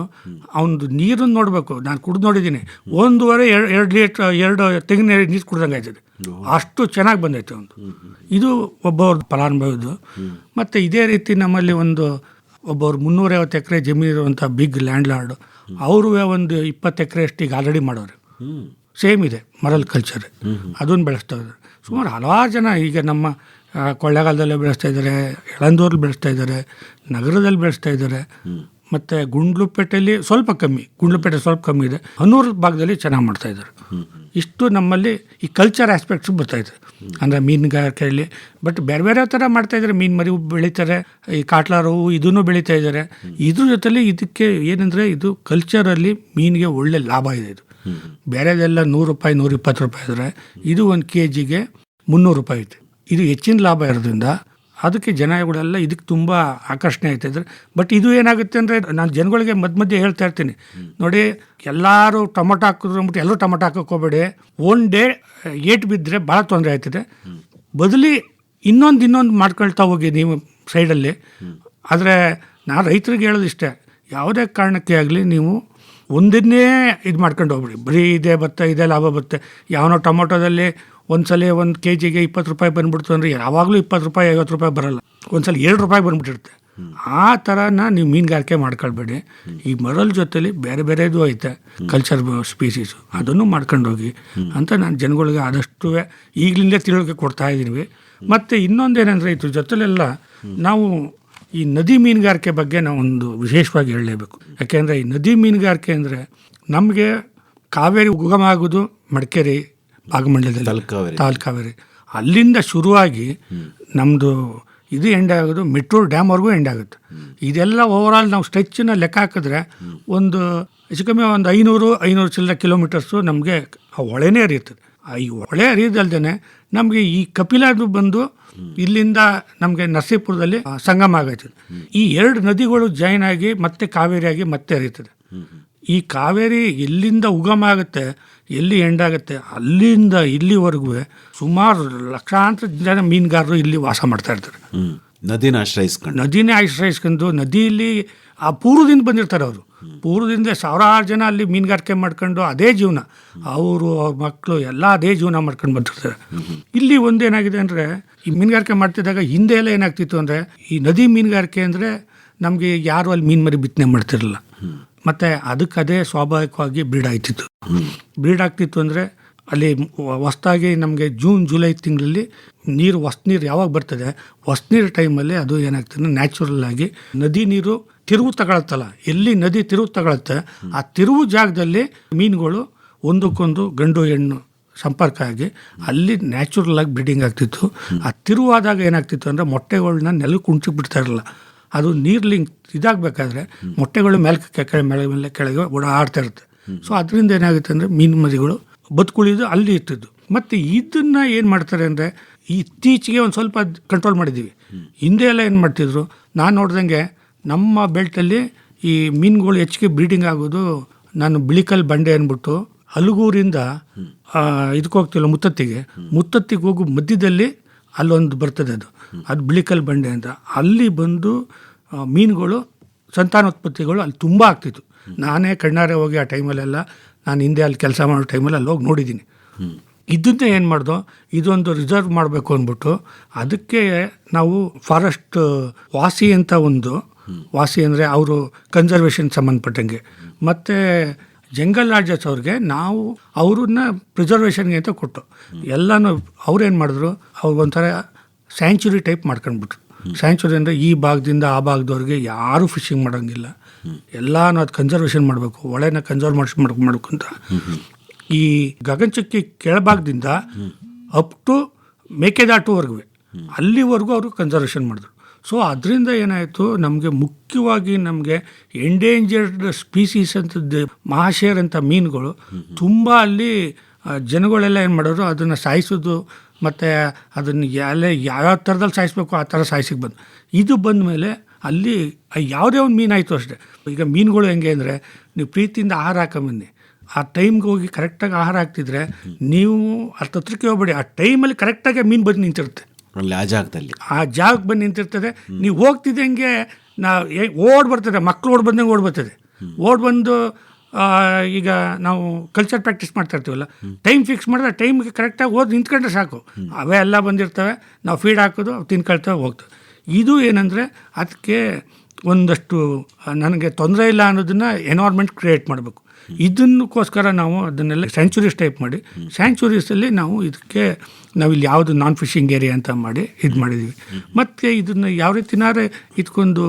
ಅವನದು ನೀರನ್ನು ನೋಡಬೇಕು. ನಾನು ಕುಡಿದು ನೋಡಿದ್ದೀನಿ, 1.5-2 ಲೀಟ್ರ್ 2 ತೆಂಗಿನ ನೀರು ಕುಡ್ದಂಗೆ ಆಯ್ತದೆ. ಅಷ್ಟು ಚೆನ್ನಾಗಿ ಬಂದೈತೆ ಅವನು. ಇದು ಒಬ್ಬವ್ರ ಫಲಾನುಭವಿದು. ಮತ್ತು ಇದೇ ರೀತಿ ನಮ್ಮಲ್ಲಿ ಒಬ್ಬರು 350 ಎಕರೆ ಜಮೀನು ಇರುವಂಥ ಬಿಗ್ ಲ್ಯಾಂಡ್ ಲಾರ್ಡು, ಅವರು ಒಂದು 20 ಎಕರೆ ಅಷ್ಟು ಈಗ ಆಲ್ರೆಡಿ ಮಾಡೋರು. ಸೇಮ್ ಇದೆ ಮರಲ್ ಕಲ್ಚರ್, ಅದನ್ನು ಬೆಳೆಸ್ತಾ ಇದ್ದಾರೆ. ಸುಮಾರು ಹಲವಾರು ಜನ ಈಗ ನಮ್ಮ ಕೊಳ್ಳೇಗಾಲದಲ್ಲೇ ಬೆಳೆಸ್ತಾ ಇದ್ದಾರೆ, ಯಳಂದೂರಲ್ಲಿ ಬೆಳೆಸ್ತಾ ಇದ್ದಾರೆ, ನಗರದಲ್ಲಿ ಬೆಳೆಸ್ತಾ ಇದ್ದಾರೆ. ಮತ್ತು ಗುಂಡ್ಲುಪೇಟೆಯಲ್ಲಿ ಸ್ವಲ್ಪ ಕಮ್ಮಿ ಇದೆ, ಹನ್ನೂರು ಭಾಗದಲ್ಲಿ ಚೆನ್ನಾಗಿ ಮಾಡ್ತಾ ಇದ್ದಾರೆ. ಇಷ್ಟು ನಮ್ಮಲ್ಲಿ ಈ ಕಲ್ಚರ್ ಆಸ್ಪೆಕ್ಟ್ಸ್ ಬರ್ತಾಯಿದೆ. ಅಂದರೆ ಮೀನುಗಾರಿಕೆಯಲ್ಲಿ ಬಟ್ ಬೇರೆ ಬೇರೆ ಥರ ಮಾಡ್ತಾಯಿದ್ದಾರೆ. ಮೀನು ಮರಿ ಬೆಳೀತಾರೆ, ಈ ಕಾಟ್ಲಾರು ಇದನ್ನು ಬೆಳೀತಾ ಇದ್ದಾರೆ. ಇದ್ರ ಜೊತೆಲಿ ಇದಕ್ಕೆ ಏನಂದರೆ, ಇದು ಕಲ್ಚರಲ್ಲಿ ಮೀನಿಗೆ ಒಳ್ಳೆ ಲಾಭ ಇದೆ. ಇದು ಬೇರೆದೆಲ್ಲ 100 ರೂಪಾಯಿ 120 ರೂಪಾಯಿ ಇದ್ದರೆ ಇದು 1 kgಗೆ 300 ರೂಪಾಯಿ ಐತೆ. ಇದು ಹೆಚ್ಚಿನ ಲಾಭ ಇರೋದ್ರಿಂದ ಅದಕ್ಕೆ ಜನಗಳೆಲ್ಲ ಇದಕ್ಕೆ ತುಂಬ ಆಕರ್ಷಣೆ ಆಯ್ತಾಯಿದ್ದಾರೆ. ಬಟ್ ಇದು ಏನಾಗುತ್ತೆ ಅಂದರೆ ನಾನು ಜನಗಳಿಗೆ ಮಧ್ಯೆ ಹೇಳ್ತಾ ಇರ್ತೀನಿ, ನೋಡಿ ಎಲ್ಲರೂ ಟೊಮೊಟೊ ಹಾಕಿದ್ರು ಅಂದ್ಬಿಟ್ಟು ಎಲ್ಲರೂ ಟೊಮೊಟೊ ಹಾಕೋಕೆ ಹೋಗಬೇಡಿ. ಒನ್ ಡೇ ಏಟು ಬಿದ್ದರೆ ಭಾಳ ತೊಂದರೆ ಆಯ್ತದೆ. ಬದಲಿ ಇನ್ನೊಂದು ಮಾಡ್ಕೊಳ್ತಾ ಹೋಗಿ ನೀವು ಸೈಡಲ್ಲಿ. ಆದರೆ ನಾನು ರೈತರಿಗೆ ಹೇಳೋದಿಷ್ಟೇ, ಯಾವುದೇ ಕಾರಣಕ್ಕೆ ಆಗಲಿ ನೀವು ಒಂದನ್ನೇ ಇದು ಮಾಡ್ಕೊಂಡು ಹೋಗ್ಬಿಡಿ. ಬರೀ ಇದೇ ಲಾಭ ಬರುತ್ತೆ. ಯಾವನೋ ಟೊಮೊಟೊದಲ್ಲಿ ಒಂದ್ಸಲ 1 kg 20 ರೂಪಾಯಿ ಬಂದ್ಬಿಡ್ತು ಅಂದರೆ ಯಾವಾಗಲೂ 20 ರೂಪಾಯಿ 50 ರೂಪಾಯಿ ಬರೋಲ್ಲ. ಒಂದ್ಸಲ 7 ರೂಪಾಯಿ ಬಂದ್ಬಿಟ್ಟಿರುತ್ತೆ. ಆ ಥರನ ನೀವು ಮೀನುಗಾರಿಕೆ ಮಾಡ್ಕೊಳ್ಬೇಡಿ. ಈ ಮರಲ್ ಜೊತೆಲಿ ಬೇರೆದು ಐತೆ ಕಲ್ಚರ್ ಸ್ಪೀಸೀಸು, ಅದನ್ನು ಮಾಡ್ಕೊಂಡೋಗಿ ಅಂತ ನಾನು ಜನಗಳಿಗೆ ಆದಷ್ಟು ಈಗಲಿಂದಲೇ ತಿಳುವಳಿಕೆ ಕೊಡ್ತಾ ಇದ್ದೀವಿ. ಮತ್ತು ಇನ್ನೊಂದೇನೆಂದರೆ ಇದ್ರ ಜೊತೆಲೆಲ್ಲ ನಾವು ಈ ನದಿ ಮೀನುಗಾರಿಕೆ ಬಗ್ಗೆ ನಾವೊಂದು ವಿಶೇಷವಾಗಿ ಹೇಳಲೇಬೇಕು. ಯಾಕೆಂದರೆ ಈ ನದಿ ಮೀನುಗಾರಿಕೆ ಅಂದರೆ ನಮಗೆ ಕಾವೇರಿ ಉಗಮ ಆಗೋದು ಮಡಿಕೇರಿ ಭಾಗಮಂಡಲದಲ್ಲಿ ತಾಲ್ಕಾವೇರಿ, ಅಲ್ಲಿಂದ ಶುರುವಾಗಿ ನಮ್ಮದು ಇದು ಎಂಡ್ ಆಗೋದು ಮೆಟ್ಟೂರು ಡ್ಯಾಮ್ವರೆಗೂ ಎಂಡ್ ಆಗುತ್ತೆ. ಇದೆಲ್ಲ ಓವರಾಲ್ ನಾವು ಸ್ಟ್ರೆಚ್ಚನ್ನ ಲೆಕ್ಕ ಹಾಕಿದ್ರೆ ಒಂದು ಹೆಚ್ಚು ಕಮ್ಮಿ ಒಂದು 500 ಚಿಲ್ಲರೆ ಕಿಲೋಮೀಟರ್ಸು ನಮಗೆ ಆ ಹೊಳೆನೇ ಹರಿಯುತ್ತದೆ. ಈ ಹೊಳೆ ಹರಿಯೋದಲ್ದೇ ನಮಗೆ ಈ ಕಪಿಲಾದು ಬಂದು ಇಲ್ಲಿಂದ ನಮಗೆ ನರಸೀಪುರದಲ್ಲಿ ಸಂಗಮ ಆಗೈತದೆ. ಈ 2 ನದಿಗಳು ಜಾಯಿನ್ ಆಗಿ ಮತ್ತೆ ಕಾವೇರಿಯಾಗಿ ಮತ್ತೆ ಹರಿಯುತ್ತದೆ. ಈ ಕಾವೇರಿ ಎಲ್ಲಿಂದ ಉಗಮ ಆಗುತ್ತೆ, ಎಲ್ಲಿ ಎಂಡ್ ಆಗುತ್ತೆ, ಅಲ್ಲಿಂದ ಇಲ್ಲಿವರೆಗೂ ಸುಮಾರು ಲಕ್ಷಾಂತರ ಜನ ಮೀನುಗಾರರು ಇಲ್ಲಿ ವಾಸ ಮಾಡ್ತಾ ಇರ್ತಾರೆ. ನದಿನೇ ಆಶ್ರಯಿಸ್ಕೊಂಡು ನದಿಯಲ್ಲಿ ಆ ಪೂರ್ವದಿಂದ ಬಂದಿರ್ತಾರೆ. ಅವರು ಪೂರ್ವದಿಂದ ಸಾವಿರಾರು ಜನ ಅಲ್ಲಿ ಮೀನುಗಾರಿಕೆ ಮಾಡ್ಕೊಂಡು ಅದೇ ಜೀವನ, ಅವರು ಅವ್ರ ಮಕ್ಕಳು ಎಲ್ಲ ಅದೇ ಜೀವನ ಮಾಡ್ಕೊಂಡು ಬಂದಿರ್ತಾರೆ. ಇಲ್ಲಿ ಒಂದೇನಾಗಿದೆ ಅಂದರೆ ಈ ಮೀನುಗಾರಿಕೆ ಮಾಡ್ತಿದ್ದಾಗ ಹಿಂದೆ ಎಲ್ಲ ಏನಾಗ್ತಿತ್ತು ಅಂದರೆ ಈ ನದಿ ಮೀನುಗಾರಿಕೆ ಅಂದರೆ ನಮಗೆ ಯಾರು ಅಲ್ಲಿ ಮೀನು ಮರಿ ಬಿತ್ತನೆ ಮಾಡ್ತಿರಲಿಲ್ಲ. ಮತ್ತು ಅದಕ್ಕದೇ ಸ್ವಾಭಾವಿಕವಾಗಿ ಬ್ರೀಡ್ ಆಗ್ತಿತ್ತು. ಬ್ರೀಡ್ ಆಗ್ತಿತ್ತು ಅಂದರೆ ಅಲ್ಲಿ ಹೊಸ್ದಾಗಿ ನಮಗೆ ಜೂನ್ ಜುಲೈ ತಿಂಗಳಲ್ಲಿ ಹೊಸ ನೀರು ಯಾವಾಗ ಬರ್ತದೆ, ಹೊಸ ನೀರು ಟೈಮಲ್ಲಿ ಅದು ಏನಾಗ್ತದೆ ನ್ಯಾಚುರಲ್ ಆಗಿ ನದಿ ನೀರು ತಿರುವು ತಗೊಳತ್ತಲ್ಲ, ಎಲ್ಲಿ ನದಿ ತಿರುವು ತಗೊಳುತ್ತೆ ಆ ತಿರುವು ಜಾಗದಲ್ಲಿ ಮೀನುಗಳು ಒಂದಕ್ಕೊಂದು ಗಂಡು ಹೆಣ್ಣು ಸಂಪರ್ಕ ಆಗಿ ಅಲ್ಲಿ ನ್ಯಾಚುರಲ್ ಆಗಿ ಬ್ರೀಡಿಂಗ್ ಆಗ್ತಿತ್ತು. ಆ ತಿರುವಾದಾಗ ಏನಾಗ್ತಿತ್ತು ಅಂದರೆ ಮೊಟ್ಟೆಗಳನ್ನ ನೆಲಕ್ಕೆ ಉಣ್ಸಿ ಬಿಡ್ತಾ ಇರಲಿಲ್ಲ. ಅದು ನೀರ್ಲಿ ಇದಾಗಬೇಕಾದ್ರೆ ಮೊಟ್ಟೆಗಳು ಮೇಲೆ ಕೆಳಗೆ ಓಡಾಡ್ತಾ ಇರುತ್ತೆ. ಸೊ ಅದರಿಂದ ಏನಾಗುತ್ತೆ ಅಂದರೆ ಮೀನು ಮರಿಗಳು ಬದುಕುಳಿದು ಅಲ್ಲಿ ಇರ್ತಿದ್ದು. ಮತ್ತು ಇದನ್ನು ಏನು ಮಾಡ್ತಾರೆ ಅಂದರೆ ಇತ್ತೀಚೆಗೆ ಒಂದು ಸ್ವಲ್ಪ ಕಂಟ್ರೋಲ್ ಮಾಡಿದ್ದೀವಿ. ಹಿಂದೆ ಎಲ್ಲ ಏನು ಮಾಡ್ತಿದ್ರು, ನಾನು ನೋಡ್ದಂಗೆ ನಮ್ಮ ಬೆಲ್ಟಲ್ಲಿ ಈ ಮೀನುಗಳು ಹೆಚ್ಚಿಗೆ ಬ್ರೀಡಿಂಗ್ ಆಗೋದು. ನಾನು ಬಿಳಿಕಲ್ ಬಂಡೆ ಅಂದ್ಬಿಟ್ಟು ಹಲಗೂರಿಂದ ಇದಕ್ಕೆ ಹೋಗ್ತಿಲ್ಲ ಮುತ್ತತ್ತಿಗೆ ಹೋಗೋ ಮಧ್ಯದಲ್ಲಿ ಅಲ್ಲೊಂದು ಬರ್ತದೆ, ಅದು ಬಿಳಿಕಲ್ ಬಂಡೆ ಅಂತ. ಅಲ್ಲಿ ಬಂದು ಮೀನುಗಳು ಸಂತಾನೋತ್ಪತ್ತಿಗಳು ಅಲ್ಲಿ ತುಂಬ ಆಗ್ತಿತ್ತು. ನಾನೇ ಕಣ್ಣಾರೆ ಹೋಗಿ ಆ ಟೈಮಲ್ಲೆಲ್ಲ ನಾನು ಹಿಂದೆ ಅಲ್ಲಿ ಕೆಲಸ ಮಾಡೋ ಟೈಮಲ್ಲಿ ಅಲ್ಲಿ ಹೋಗಿ ನೋಡಿದ್ದೀನಿ. ಇದನ್ನೇ ಏನು ಮಾಡ್ದೋ, ಇದೊಂದು ರಿಸರ್ವ್ ಮಾಡಬೇಕು ಅಂದ್ಬಿಟ್ಟು ಅದಕ್ಕೆ ನಾವು ಫಾರೆಸ್ಟ್ ವಾಸಿ ಅಂತ ಒಂದು ವಾಸಿ ಅಂದರೆ ಅವರು ಕನ್ಸರ್ವೇಷನ್ ಸಂಬಂಧಪಟ್ಟಂಗೆ, ಮತ್ತು ಜಂಗಲ್ ರಾಜಸ್ ಅವ್ರಿಗೆ ನಾವು ಅವ್ರನ್ನ ಪ್ರಿಸರ್ವೇಷನ್ಗೆ ಅಂತ ಕೊಟ್ಟು ಎಲ್ಲನೂ ಅವ್ರೇನು ಮಾಡಿದ್ರು, ಅವ್ರು ಒಂಥರ ಸ್ಯಾಂಚುರಿ ಟೈಪ್ ಮಾಡ್ಕೊಂಡ್ಬಿಟ್ರು. ಸ್ಯಾಂಚುರಿ ಅಂದರೆ ಈ ಭಾಗದಿಂದ ಆ ಭಾಗದವ್ರಿಗೆ ಯಾರೂ ಫಿಶಿಂಗ್ ಮಾಡೋಂಗಿಲ್ಲ, ಎಲ್ಲನೂ ಅದು ಕನ್ಸರ್ವೇಷನ್ ಮಾಡಬೇಕು, ಒಳೆನ ಕನ್ಸರ್ವೇಷನ್ ಮಾಡಬೇಕು ಅಂತ. ಈ ಗಗನಚುಕ್ಕಿ ಕೆಳಭಾಗದಿಂದ ಅಪ್ ಟು ಮೇಕೆದಾಟುವರೆಗೂ ಅಲ್ಲಿವರೆಗೂ ಅವರು ಕನ್ಸರ್ವೇಷನ್ ಮಾಡಿದ್ರು. ಸೊ ಅದರಿಂದ ಏನಾಯಿತು, ನಮಗೆ ಮುಖ್ಯವಾಗಿ ನಮಗೆ ಎಂಡೇಂಜರ್ಡ್ ಸ್ಪೀಸೀಸ್ ಅಂತದ್ದು ಮಹಾಶೇರ್ ಅಂತ ಮೀನುಗಳು ತುಂಬ ಅಲ್ಲಿ ಜನಗಳೆಲ್ಲ ಏನು ಮಾಡೋರು, ಅದನ್ನು ಸಾಯಿಸೋದು ಮತ್ತು ಅದನ್ನು ಯಾವ್ಯಾವ ಥರದಲ್ಲಿ ಸಾಯಿಸ್ಬೇಕು ಆ ಥರ ಸಾಯಿಸಿಗೆ ಬಂದು ಇದು ಬಂದ ಮೇಲೆ ಅಲ್ಲಿ ಯಾವುದೇ ಒಂದು ಮೀನಾಯಿತು ಅಷ್ಟೇ. ಈಗ ಮೀನುಗಳು ಹೆಂಗೆ ಅಂದರೆ, ನೀವು ಪ್ರೀತಿಯಿಂದ ಆಹಾರ ಹಾಕೊಂಬನ್ನಿ, ಆ ಟೈಮ್ಗೆ ಹೋಗಿ ಕರೆಕ್ಟಾಗಿ ಆಹಾರ ಹಾಕ್ತಿದ್ರೆ ನೀವು ಹತ್ರಕ್ಕೆ ಹೋಗ್ಬೇಡಿ, ಆ ಟೈಮಲ್ಲಿ ಕರೆಕ್ಟಾಗಿ ಮೀನು ಬಂದು ನಿಂತಿರುತ್ತೆ ಆ ಜಾಗಕ್ಕೆ ಬಂದು ನಿಂತಿರ್ತದೆ. ನೀವು ಹೋಗ್ತಿದ್ದಂಗೆ ಓಡ್ ಬರ್ತದೆ, ಮಕ್ಕಳು ಓಡ್ ಬಂದಂಗೆ ಓಡ್ ಬರ್ತದೆ. ಓಡ್ ಬಂದು ಈಗ ನಾವು ಕಲ್ಚರ್ ಪ್ರಾಕ್ಟೀಸ್ ಮಾಡ್ತಾ ಇರ್ತೀವಲ್ಲ, ಟೈಮ್ ಫಿಕ್ಸ್ ಮಾಡಿದ್ರೆ ಟೈಮ್ಗೆ ಕರೆಕ್ಟಾಗಿ ಓದಿ ನಿಂತ್ಕೊಂಡ್ರೆ ಸಾಕು, ಅವೇ ಎಲ್ಲ ಬಂದಿರ್ತವೆ, ನಾವು ಫೀಡ್ ಹಾಕೋದು ಅವು ತಿನ್ಕೊಳ್ತವೆ ಹೋಗ್ತವೆ. ಇದು ಏನಂದರೆ ಅದಕ್ಕೆ ಒಂದಷ್ಟು ನನಗೆ ತೊಂದರೆ ಇಲ್ಲ ಅನ್ನೋದನ್ನು ಎನ್ವೈರ್ಮೆಂಟ್ ಕ್ರಿಯೇಟ್ ಮಾಡಬೇಕು. ಇದನ್ನಕ್ಕೋಸ್ಕರ ನಾವು ಅದನ್ನೆಲ್ಲ ಸ್ಯಾಂಚುರೀಸ್ ಟೈಪ್ ಮಾಡಿ, ಸ್ಯಾಂಚುರೀಸಲ್ಲಿ ನಾವು ಇದಕ್ಕೆ ನಾವಿಲ್ಲಿ ಯಾವುದು ನಾನ್ ಫಿಶಿಂಗ್ ಏರಿಯಾ ಅಂತ ಮಾಡಿ ಇದು ಮಾಡಿದ್ದೀವಿ. ಮತ್ತು ಇದನ್ನು ಯಾವ ರೀತಿನಾದ್ರೆ ಇದಕ್ಕೊಂದು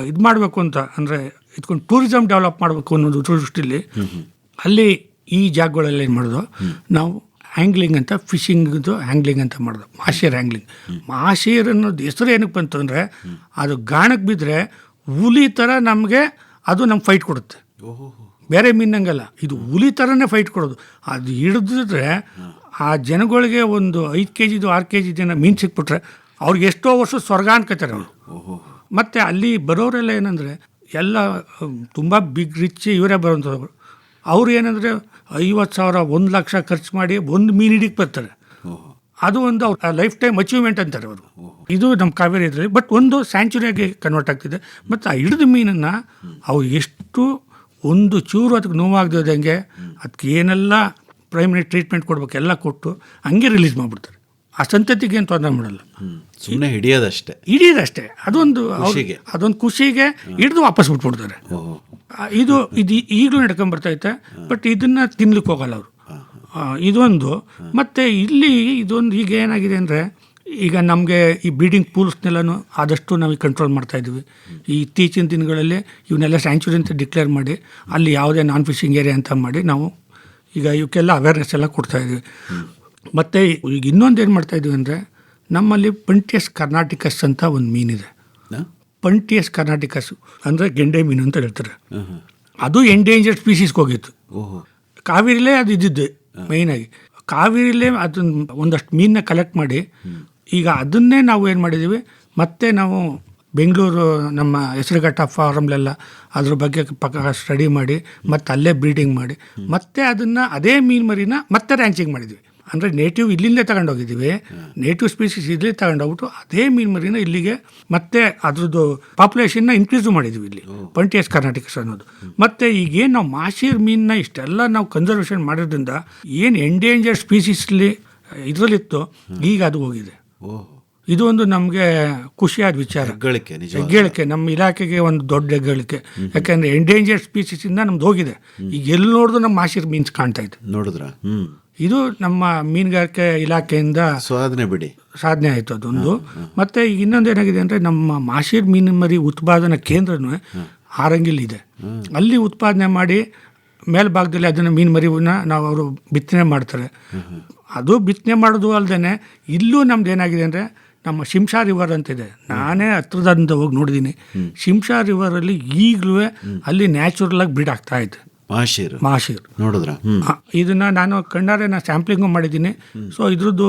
ಇದು ಮಾಡಬೇಕು ಅಂತ ಅಂದರೆ ಇದಕ್ಕೊಂದು ಟೂರಿಸಮ್ ಡೆವಲಪ್ ಮಾಡಬೇಕು ಅನ್ನೋದು ದೃಷ್ಟಿಯಲ್ಲಿ ಅಲ್ಲಿ ಈ ಜಾಗಗಳೆಲ್ಲ ಏನು ಮಾಡೋದು, ನಾವು ಹ್ಯಾಂಗ್ಲಿಂಗ್ ಅಂತ ಫಿಶಿಂಗ್ದು ಹ್ಯಾಂಗ್ಲಿಂಗ್ ಅಂತ ಮಾಡೋದು, ಮಾಶೇರ್ ಹ್ಯಾಂಗ್ಲಿಂಗ್. ಮಾಶೇರ್ ಅನ್ನೋದು ಹೆಸರು ಏನಕ್ಕೆ ಬಂತು ಅಂದರೆ, ಅದು ಗಾಣಕ್ಕೆ ಬಿದ್ದರೆ ಹುಲಿ ಥರ ನಮಗೆ ಅದು ನಮ್ಗೆ ಫೈಟ್ ಕೊಡುತ್ತೆ. ಬೇರೆ ಮೀನಂಗಲ್ಲ, ಇದು ಹುಲಿ ಥರನೇ ಫೈಟ್ ಕೊಡೋದು. ಅದು ಹಿಡಿದ್ರೆ ಆ ಜನಗಳಿಗೆ ಒಂದು 5 kg 6 kg ಜನ ಮೀನು ಸಿಕ್ಬಿಟ್ರೆ ಅವ್ರಿಗೆ ಎಷ್ಟೋ ವರ್ಷ ಸ್ವರ್ಗ ಅನ್ಕೋತಾರೆ ಅವರು. ಮತ್ತು ಅಲ್ಲಿ ಬರೋರೆಲ್ಲ ಏನಂದರೆ ಎಲ್ಲ ತುಂಬ ಬಿಗ್ ರಿಚ್ ಇವರೇ ಬರೋಂಥವ್ರು. ಅವ್ರು ಏನಂದರೆ 50,000 1,00,000 ಖರ್ಚು ಮಾಡಿ ಒಂದು ಮೀನು ಹಿಡಿಗೆ ಬರ್ತಾರೆ. ಅದು ಒಂದು ಅವ್ರ ಲೈಫ್ ಟೈಮ್ ಅಚೀವ್ಮೆಂಟ್ ಅಂತಾರೆ ಅವರು. ಇದು ನಮ್ಮ ಕಾವೇರಿ ಇದರಲ್ಲಿ ಬಟ್ ಒಂದು ಸ್ಯಾಂಚುರಿಯಾಗಿ ಕನ್ವರ್ಟ್ ಆಗ್ತಿದೆ. ಮತ್ತು ಆ ಹಿಡಿದ ಮೀನನ್ನು ಅವ್ರು ಎಷ್ಟು ಒಂದು ಚೂರು ಅದಕ್ಕೆ ನೋವಾಗದಂಗೆ ಅದಕ್ಕೆ ಏನೆಲ್ಲ ಪ್ರೈಮರಿ ಟ್ರೀಟ್ಮೆಂಟ್ ಕೊಡ್ಬೇಕು ಎಲ್ಲ ಕೊಟ್ಟು ಹಂಗೆ ರಿಲೀಸ್ ಮಾಡಿಬಿಡ್ತಾರೆ. ಆ ಸಂತತಿಗೆ ಏನು ತೊಂದರೆ ಮಾಡಲ್ಲ, ಸುಮ್ಮನೆ ಹಿಡಿಯೋದಷ್ಟೇ. ಅದೊಂದು ಖುಷಿಗೆ ಹಿಡಿದು ವಾಪಸ್ ಬಿಟ್ಬಿಡ್ತಾರೆ. ಇದು ಈಗಲೂ ನಡ್ಕೊಂಬರ್ತೈತೆ. ಬಟ್ ಇದನ್ನು ತಿನ್ಲಿಕ್ಕೆ ಹೋಗಲ್ಲ ಅವರು. ಇದೊಂದು. ಮತ್ತು ಇಲ್ಲಿ ಇದೊಂದು ಈಗ ಏನಾಗಿದೆ ಅಂದರೆ, ಈಗ ನಮಗೆ ಈ ಬ್ರೀಡಿಂಗ್ ಪೂಲ್ಸ್ನೆಲ್ಲನೂ ಆದಷ್ಟು ನಾವು ಕಂಟ್ರೋಲ್ ಮಾಡ್ತಾಯಿದ್ವಿ. ಈ ಇತ್ತೀಚಿನ ದಿನಗಳಲ್ಲಿ ಇವನ್ನೆಲ್ಲ ಸ್ಯಾಂಚುರಿ ಅಂತ ಡಿಕ್ಲೇರ್ ಮಾಡಿ ಅಲ್ಲಿ ಯಾವುದೇ ನಾನ್ ಫಿಶಿಂಗ್ ಏರಿಯಾ ಅಂತ ಮಾಡಿ ನಾವು ಈಗ ಇವಕ್ಕೆಲ್ಲ ಅವೇರ್ನೆಸ್ ಎಲ್ಲ ಕೊಡ್ತಾಯಿದ್ವಿ. ಮತ್ತು ಈಗ ಇನ್ನೊಂದು ಏನು ಮಾಡ್ತಾಯಿದ್ವಿ ಅಂದರೆ, ನಮ್ಮಲ್ಲಿ ಪಂಟಿಯಸ್ ಕರ್ನಾಟಿಕಸ್ ಅಂತ ಒಂದು ಮೀನಿದೆ. ಪಂಟಿಯಸ್ ಕರ್ನಾಟಿಕಸ್ ಅಂದರೆ ಗೆಂಡೆ ಮೀನು ಅಂತ ಹೇಳ್ತಾರೆ. ಅದು ಎಂಡೇಂಜರ್ಡ್ ಸ್ಪೀಸೀಸ್ಗೆ ಹೋಗಿತ್ತು. ಕಾವೇರಿಲೇ ಅದು ಇದ್ದಿದ್ದು ಮೇಯ್ನಾಗಿ. ಕಾವೇರಿಲೇ ಅದನ್ನು ಒಂದಷ್ಟು ಮೀನನ್ನ ಕಲೆಕ್ಟ್ ಮಾಡಿ ಈಗ ಅದನ್ನೇ ನಾವು ಏನು ಮಾಡಿದ್ದೀವಿ, ಮತ್ತೆ ನಾವು ಬೆಂಗಳೂರು ನಮ್ಮ ಹೆಸರುಘಟ್ಟ ಫಾರಮ್ಲೆಲ್ಲ ಅದ್ರ ಬಗ್ಗೆ ಪಕ್ಕ ಸ್ಟಡಿ ಮಾಡಿ ಮತ್ತು ಅಲ್ಲೇ ಬ್ರೀಡಿಂಗ್ ಮಾಡಿ ಮತ್ತೆ ಅದನ್ನು ಅದೇ ಮೀನು ಮರಿನ ಮತ್ತೆ ರ್ಯಾಂಚಿಂಗ್ ಮಾಡಿದ್ವಿ. ಅಂದರೆ ನೇಟಿವ್ ಇಲ್ಲಿಂದೇ ತಗೊಂಡೋಗಿದ್ದೀವಿ, ನೇಟಿವ್ ಸ್ಪೀಸೀಸ್ ಇಲ್ಲಿ ತಗೊಂಡೋಗ್ಬಿಟ್ಟು ಅದೇ ಮೀನು ಮರಿನ ಇಲ್ಲಿಗೆ ಮತ್ತೆ ಅದ್ರದ್ದು ಪಾಪ್ಯುಲೇಷನ್ನ ಇನ್ಕ್ರೀಸು ಮಾಡಿದ್ವಿ ಇಲ್ಲಿ ಪಂಟಿಯಸ್ ಕರ್ನಾಟಿಕಸ್ ಅನ್ನೋದು. ಮತ್ತು ಈಗೇನು ನಾವು ಮಾಶೀರ್ ಮೀನನ್ನ ಇಷ್ಟೆಲ್ಲ ನಾವು ಕನ್ಸರ್ವೇಷನ್ ಮಾಡೋದ್ರಿಂದ ಏನು ಎಂಡೇಂಜರ್ಡ್ ಸ್ಪೀಸೀಸ್ಲಿ ಇದರಲ್ಲಿತ್ತು ಈಗ ಅದು ಹೋಗಿದೆ. ಇದು ಒಂದು ನಮಗೆ ಖುಷಿಯಾದ ವಿಚಾರ, ಹೆಗ್ಗಳಿಕೆ. ನಮ್ಮ ಇಲಾಖೆಗೆ ಒಂದು ದೊಡ್ಡ ಹೆಗ್ಗಳಿಕೆ. ಯಾಕೆಂದರೆ ಎಂಡೇಂಜರ್ಡ್ ಸ್ಪೀಸೀಸಿಂದ ನಮ್ದು ಹೋಗಿದೆ. ಈಗ ಎಲ್ಲಿ ನೋಡಿದ್ರು ನಮ್ಮ ಮಾಶೀರ್ ಮೀನ್ಸ್ ಕಾಣ್ತಾ ಇತ್ತು. ನೋಡಿದ್ರ ಇದು ನಮ್ಮ ಮೀನುಗಾರಿಕೆ ಇಲಾಖೆಯಿಂದ ಸಾಧನೆ ಆಯಿತು ಅದೊಂದು. ಮತ್ತು ಈಗ ಇನ್ನೊಂದು ಏನಾಗಿದೆ ಅಂದರೆ, ನಮ್ಮ ಮಾಶೀರ್ ಮೀನು ಮರಿ ಉತ್ಪಾದನಾ ಕೇಂದ್ರನೂ ಹಾರಂಗಿಲ್ಲಿದೆ. ಅಲ್ಲಿ ಉತ್ಪಾದನೆ ಮಾಡಿ ಮೇಲ್ಭಾಗದಲ್ಲಿ ಅದನ್ನು ಮೀನು ಮರಿವನ್ನ ನಾವು ಅವರು ಬಿತ್ತನೆ ಮಾಡ್ತಾರೆ. ಅದು ಬಿತ್ತನೆ ಮಾಡೋದು ಅಲ್ಲದೆ ಇಲ್ಲೂ ನಮ್ದು ಏನಾಗಿದೆ ಅಂದರೆ, ನಮ್ಮ ಶಿಂಷಾ ರಿವರ್ ಅಂತಿದೆ. ನಾನೇ ಹತ್ರದಿಂದ ಹೋಗಿ ನೋಡಿದ್ದೀನಿ. ಶಿಂಷಾ ರಿವರಲ್ಲಿ ಈಗಲೂ ಅಲ್ಲಿ ನ್ಯಾಚುರಲಾಗಿ ಬ್ರೀಡ್ ಆಗ್ತಾ ಇದೆ ಮಾಶೀರ್. ನೋಡಿದ್ರ ಇದನ್ನು ನಾನು ಕಣ್ಣಾರೆ ಸ್ಯಾಂಪ್ಲಿಂಗು ಮಾಡಿದ್ದೀನಿ. ಸೊ ಇದ್ರದ್ದು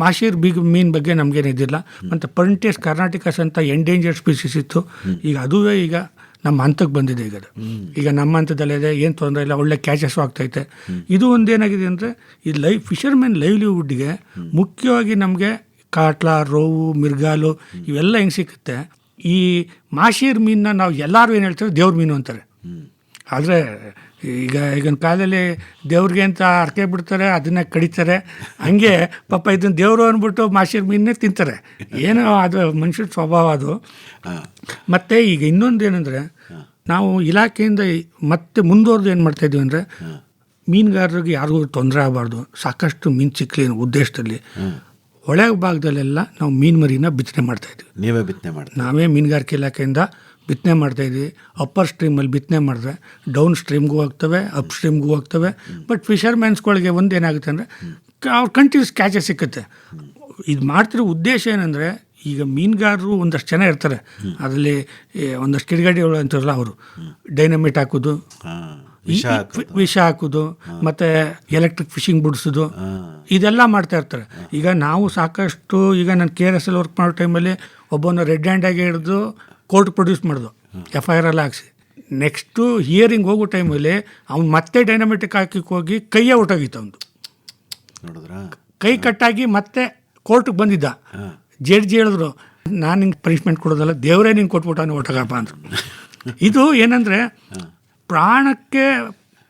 ಮಾಶೀರ್ ಮೀನು ಬಗ್ಗೆ ನಮಗೇನಿದ್ದಿಲ್ಲ. ಮತ್ತು ಪಂಟಿಯಸ್ ಕರ್ನಾಟಿಕಸ್ ಅಂತ ಎಂಡೇಂಜರ್ಡ್ ಸ್ಪೀಸೀಸ್ ಇತ್ತು. ಈಗ ಅದುವೇ ಈಗ ನಮ್ಮ ಹಂತಕ್ಕೆ ಬಂದಿದೆ. ಈಗ ನಮ್ಮ ಹಂತದಲ್ಲಿದೆ, ಏನು ತೊಂದರೆ ಇಲ್ಲ, ಒಳ್ಳೆ ಕ್ಯಾಚಸ್ಸು ಆಗ್ತೈತೆ. ಇದು ಒಂದೇನಾಗಿದೆ ಅಂದರೆ, ಈ ಫಿಶರ್ಮೆನ್ ಲೈವ್ಲಿಹುಡ್ಗೆ ಮುಖ್ಯವಾಗಿ ನಮಗೆ ಕಾಟ್ಲಾ, ರೋವು, ಮಿರ್ಗಾಲು ಇವೆಲ್ಲ ಹೆಂಗೆ ಸಿಗುತ್ತೆ. ಈ ಮಾಶೀರ್ ಮೀನನ್ನ ನಾವು ಎಲ್ಲರೂ ಏನು ಹೇಳ್ತಾರೆ, ದೇವ್ರ ಮೀನು ಅಂತಾರೆ. ಆದರೆ ಈಗಿನ ಕಾಲದಲ್ಲಿ ದೇವ್ರಿಗೆ ಅಂತ ಅರ್ಕೆ ಬಿಡ್ತಾರೆ, ಅದನ್ನೇ ಕಡಿತಾರೆ. ಹಂಗೆ ಪಾಪ ಇದನ್ನು ದೇವರು ಅಂದ್ಬಿಟ್ಟು ಮಾಶೀರ್ ಮೀನೇ ತಿಂತಾರೆ. ಏನೋ ಅದು ಮನುಷ್ಯನ ಸ್ವಭಾವ ಅದು. ಮತ್ತು ಈಗ ಇನ್ನೊಂದು ಏನಂದರೆ, ನಾವು ಇಲಾಖೆಯಿಂದ ಮತ್ತೆ ಮುಂದುವರೆದು ಏನು ಮಾಡ್ತಾಯಿದ್ವಿ ಅಂದರೆ, ಮೀನುಗಾರರಿಗೆ ಯಾರಿಗೂ ತೊಂದರೆ ಆಗಬಾರ್ದು, ಸಾಕಷ್ಟು ಮೀನು ಸಿಕ್ಕಲಿ ಅನ್ನೋ ಉದ್ದೇಶದಲ್ಲಿ ಹೊಳೆ ಭಾಗದಲ್ಲೆಲ್ಲ ನಾವು ಮೀನು ಮರಿನ ಬಿತ್ತನೆ ಮಾಡ್ತಾಯಿದ್ವಿ. ನಾವೇ ಮೀನುಗಾರಿಕೆ ಇಲಾಖೆಯಿಂದ ಬಿತ್ತನೆ ಮಾಡ್ತಾಯಿದ್ವಿ. ಅಪ್ಪರ್ ಸ್ಟ್ರೀಮಲ್ಲಿ ಬಿತ್ತನೆ ಮಾಡಿದ್ರೆ ಡೌನ್ ಸ್ಟ್ರೀಮ್ಗೂ ಹೋಗ್ತವೆ, ಅಪ್ ಸ್ಟ್ರೀಮ್ಗೂ ಹೋಗ್ತವೆ. ಬಟ್ ಫಿಶರ್ಮ್ಯಾನ್ಸ್ಗಳಿಗೆ ಒಂದು ಏನಾಗುತ್ತೆ ಅಂದರೆ, ಅವ್ರು ಕಂಟಿನ್ಯೂಸ್ ಕ್ಯಾಚಸ್ ಸಿಕ್ಕುತ್ತೆ. ಇದು ಮಾಡ್ತಿರೋ ಉದ್ದೇಶ ಏನಂದರೆ, ಈಗ ಮೀನುಗಾರರು ಒಂದಷ್ಟು ಜನ ಇರ್ತಾರೆ, ಅದರಲ್ಲಿ ಒಂದಷ್ಟು ಕಿಡಿಗೇಡಿಗಳು ಅಂತಾರಲ್ಲ, ಅವರು ಡೈನಮಿಟ್ ಹಾಕೋದು, ವಿಷ ಹಾಕೋದು, ಮತ್ತು ಎಲೆಕ್ಟ್ರಿಕ್ ಫಿಶಿಂಗ್ ಬಿಡಿಸೋದು, ಇದೆಲ್ಲ ಮಾಡ್ತಾ ಇರ್ತಾರೆ. ಈಗ ನಾವು ಸಾಕಷ್ಟು, ಈಗ ನಾನು KRS ವರ್ಕ್ ಮಾಡೋ ಟೈಮಲ್ಲಿ ಒಬ್ಬನ ರೆಡ್ ಹ್ಯಾಂಡಾಗಿ ಹಿಡಿದು ಕೋರ್ಟ್ ಪ್ರೊಡ್ಯೂಸ್ ಮಾಡೋದು, FIR ಎಲ್ಲ ಹಾಕ್ಸಿ. ನೆಕ್ಸ್ಟು ಹಿಯರಿಂಗ್ ಹೋಗೋ ಟೈಮಲ್ಲಿ ಅವ್ನು ಮತ್ತೆ ಡೈನಮಿಟಿಕ್ ಹಾಕಿಕ್ಕೆ ಹೋಗಿ ಕೈಯೇ ಹೊಟ್ಟೋಗಿತ್ತು. ಅವನು ಕೈ ಕಟ್ಟಾಗಿ ಮತ್ತೆ ಕೋರ್ಟ್ಗೆ ಬಂದಿದ್ದ. ಜಡ್ಜಿ ಹೇಳಿದ್ರು, ನಾನು ನಿಂಗೆ ಪನಿಷ್ಮೆಂಟ್ ಕೊಡೋದಲ್ಲ, ದೇವರೇ ನಿಂಗೆ ಕೊಟ್ಬಿಟ್ಟು ಅವನು ಹೊಟ್ಟಗಪ್ಪ ಅಂದರು. ಇದು ಏನಂದರೆ, ಪ್ರಾಣಕ್ಕೆ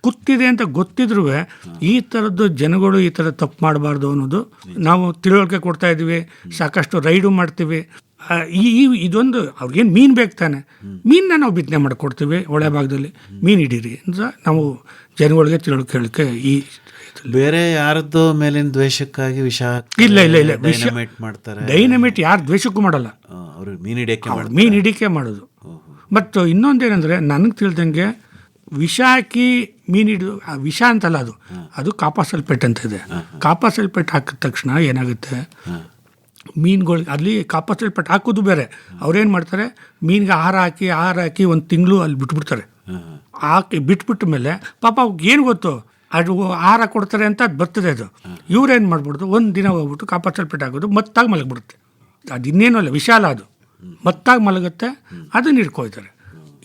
ಕುತ್ತಿದೆ ಅಂತ ಗೊತ್ತಿದ್ರೂ ಈ ಥರದ್ದು ಜನಗಳು ಈ ಥರ ತಪ್ಪು ಮಾಡಬಾರ್ದು ಅನ್ನೋದು ನಾವು ತಿಳುವಳಿಕೆ ಕೊಡ್ತಾ ಇದ್ದೀವಿ. ಸಾಕಷ್ಟು ರೈಡು ಮಾಡ್ತೀವಿ. ಇದೊಂದು ಅವ್ರಿಗೇನು ಮೀನು ಬೇಕು ತಾನೆ, ಮೀನನ್ನ ನಾವು ಬಿತ್ತನೆ ಮಾಡಿಕೊಡ್ತೀವಿ. ಹೊಳೆ ಭಾಗದಲ್ಲಿ ಮೀನು ಹಿಡೀರಿ ಅಂತ ನಾವು ಜನಗಳಿಗೆ ತಿಳುವಳಿಕೆ. ಈ ಬೇರೆ ಯಾರದ್ದು ಮೇಲಿನ ದ್ವೇಷಕ್ಕಾಗಿ ವಿಷ ಇಲ್ಲ ಡೈನಮೈಟ್ ಯಾರು ದ್ವೇಷಕ್ಕೂ ಮಾಡಲ್ಲ, ಮೀನು ಹಿಡಿಕೆ ಮಾಡೋದು. ಮತ್ತು ಇನ್ನೊಂದೇನೆಂದರೆ, ನನಗೆ ತಿಳಿದಂಗೆ ವಿಷ ಹಾಕಿ ಮೀನು ಹಿಡಿದು, ವಿಷ ಅಂತಲ್ಲ, ಅದು ಕಾಪರ್ ಸಲ್ಫೇಟ್ ಅಂತ ಇದೆ. ಕಾಪರ್ ಸಲ್ಫೇಟ್ ಹಾಕಿದ ತಕ್ಷಣ ಏನಾಗುತ್ತೆ, ಮೀನುಗಳು ಅಲ್ಲಿ ಕಾಪರ್ ಸಲ್ಫೇಟ್ ಹಾಕೋದು ಬೇರೆ. ಅವ್ರೇನು ಮಾಡ್ತಾರೆ, ಮೀನಿಗೆ ಆಹಾರ ಹಾಕಿ ಒಂದು ತಿಂಗಳು ಅಲ್ಲಿ ಬಿಟ್ಬಿಡ್ತಾರೆ. ಬಿಟ್ಬಿಟ್ಟ ಮೇಲೆ ಪಾಪ ಅವ್ರಿಗೆ ಏನು ಗೊತ್ತು, ಅದು ಆಹಾರ ಕೊಡ್ತಾರೆ ಅಂತ ಅದು ಬರ್ತದೆ. ಅದು ಇವ್ರೇನು ಮಾಡ್ಬಿಡ್ದು, ಒಂದು ದಿನ ಹೋಗ್ಬಿಟ್ಟು ಕಾಪರ್ ಸಲ್ಫೇಟ್ ಹಾಕೋದು, ಮತ್ತಾಗಿ ಮಲಗಿಬಿಡುತ್ತೆ. ಅದು ಇನ್ನೇನು ಅಲ್ಲ, ವಿಶಾಲ, ಅದು ಮತ್ತಾಗಿ ಮಲಗುತ್ತೆ, ಅದನ್ನ ಹಿಡ್ಕೊಳ್ತಾರೆ.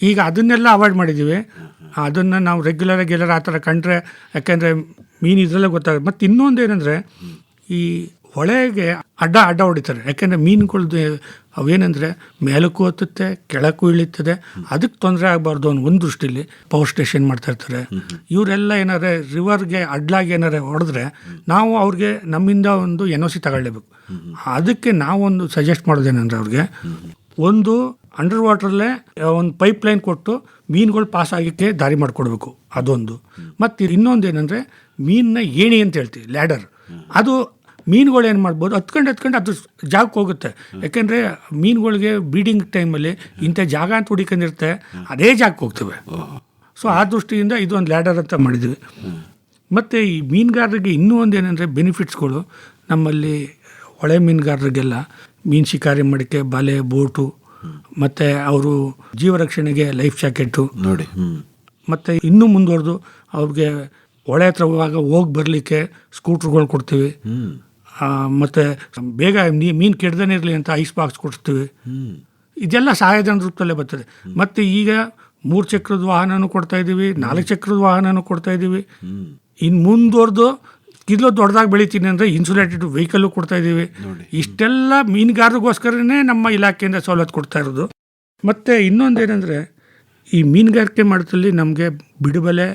ಈಗ ಅದನ್ನೆಲ್ಲ ಅವಾಯ್ಡ್ ಮಾಡಿದ್ದೀವಿ. ಅದನ್ನು ನಾವು ರೆಗ್ಯುಲರಾಗಿ ಎಲ್ಲರೂ ಆ ಥರ ಕಂಡ್ರೆ, ಯಾಕೆಂದರೆ ಮೀನು ಇದರಲ್ಲೇ ಗೊತ್ತಾಗುತ್ತೆ. ಮತ್ತು ಇನ್ನೊಂದು ಏನಂದರೆ, ಈ ಹೊಳೆಗೆ ಅಡ್ಡ ಹೊಡಿತಾರೆ. ಯಾಕೆಂದರೆ ಮೀನುಗಳ್ದು ಅವೇನೆಂದರೆ ಮೇಲಕ್ಕೂ ಹತ್ತುತ್ತೆ, ಕೆಳಕ್ಕೂ ಇಳಿತದೆ. ಅದಕ್ಕೆ ತೊಂದರೆ ಆಗಬಾರ್ದು ಅನ್ನೋ ಒಂದು ದೃಷ್ಟಿಲಿ ಪವರ್ ಸ್ಟೇಷನ್ ಮಾಡ್ತಾಯಿರ್ತಾರೆ. ಇವರೆಲ್ಲ ಏನಾರೆ ರಿವರ್ಗೆ ಅಡ್ಲಾಗಿ ಏನಾರೆ ಹೊಡೆದ್ರೆ ನಾವು ಅವ್ರಿಗೆ ನಮ್ಮಿಂದ ಒಂದು NOC ತಗೊಳ್ಳೇಬೇಕು. ಅದಕ್ಕೆ ನಾವೊಂದು ಸಜೆಸ್ಟ್ ಮಾಡೋದೇನೆಂದರೆ, ಅವ್ರಿಗೆ ಒಂದು ಅಂಡರ್ ವಾಟ್ರಲ್ಲೇ ಒಂದು ಪೈಪ್ ಲೈನ್ ಕೊಟ್ಟು ಮೀನುಗಳು ಪಾಸ್ ಆಗೋಕ್ಕೆ ದಾರಿ ಮಾಡಿಕೊಡ್ಬೇಕು, ಅದೊಂದು. ಮತ್ತು ಇನ್ನೊಂದು ಏನಂದರೆ, ಮೀನನ್ನ ಏಣಿ ಅಂತ ಹೇಳ್ತೀವಿ, ಲ್ಯಾಡರ್. ಅದು ಮೀನುಗಳು ಏನು ಮಾಡ್ಬೋದು, ಹತ್ಕೊಂಡು ಅದು ಜಾಗಕ್ಕೆ ಹೋಗುತ್ತೆ. ಯಾಕೆಂದರೆ ಮೀನುಗಳಿಗೆ ಬ್ರೀಡಿಂಗ್ ಟೈಮಲ್ಲಿ ಇಂಥ ಜಾಗ ಅಂತ ಹುಡುಕೊಂಡಿರುತ್ತೆ, ಅದೇ ಜಾಗಕ್ಕೆ ಹೋಗ್ತವೆ. ಸೊ ಆ ದೃಷ್ಟಿಯಿಂದ ಇದು ಒಂದು ಲ್ಯಾಡರ್ ಅಂತ ಮಾಡಿದ್ವಿ. ಮತ್ತು ಈ ಮೀನುಗಾರರಿಗೆ ಇನ್ನೂ ಒಂದು ಏನಂದರೆ ಬೆನಿಫಿಟ್ಸ್ಗಳು, ನಮ್ಮಲ್ಲಿ ಹೊಳೆ ಮೀನುಗಾರರಿಗೆಲ್ಲ ಮೀನು ಶಿಕಾರಿ ಮಾಡೋಕ್ಕೆ ಬಲೆ, ಬೋಟು, ಮತ್ತು ಅವರು ಜೀವರಕ್ಷಣೆಗೆ ಲೈಫ್ ಜಾಕೆಟು ನೋಡಿ. ಮತ್ತು ಇನ್ನೂ ಮುಂದುವರೆದು ಅವ್ರಿಗೆ ಹೊಳೆ ಹತ್ರ ಹೋಗಿ ಬರಲಿಕ್ಕೆ ಸ್ಕೂಟ್ರುಗಳು ಕೊಡ್ತೀವಿ. ಮತ್ತು ಬೇಗ ಮೀನು ಕೆಡ್ದೇ ಇರಲಿ ಅಂತ ಐಸ್ ಬಾಕ್ಸ್ ಕೊಡ್ತೀವಿ. ಇದೆಲ್ಲ ಸಹಾಯಧನ ರೂಪದಲ್ಲೇ ಬರ್ತದೆ. ಮತ್ತು ಈಗ 3 ಚಕ್ರದ ವಾಹನನೂ ಕೊಡ್ತಾಯಿದ್ದೀವಿ, 4 ಚಕ್ರದ ವಾಹನನೂ ಕೊಡ್ತಾಯಿದ್ದೀವಿ. ಇನ್ನು ಮುಂದುವರೆದು ಇದೆಲ್ಲ ದೊಡ್ಡದಾಗಿ ಬೆಳಿತೀನಿ ಅಂದರೆ ಇನ್ಸುಲೇಟೆಡ್ ವೆಹಿಕಲ್ಲು ಕೊಡ್ತಾಯಿದ್ದೀವಿ. ಇಷ್ಟೆಲ್ಲ ಮೀನುಗಾರರಿಗೋಸ್ಕರನೇ ನಮ್ಮ ಇಲಾಖೆಯಿಂದ ಸವಲತ್ತು ಕೊಡ್ತಾ ಇರೋದು. ಮತ್ತು ಇನ್ನೊಂದೇನೆಂದರೆ, ಈ ಮೀನುಗಾರಿಕೆ ಮಾಡೋದ್ರಲ್ಲಿ ನಮಗೆ ಬಿಡುಬಲೆ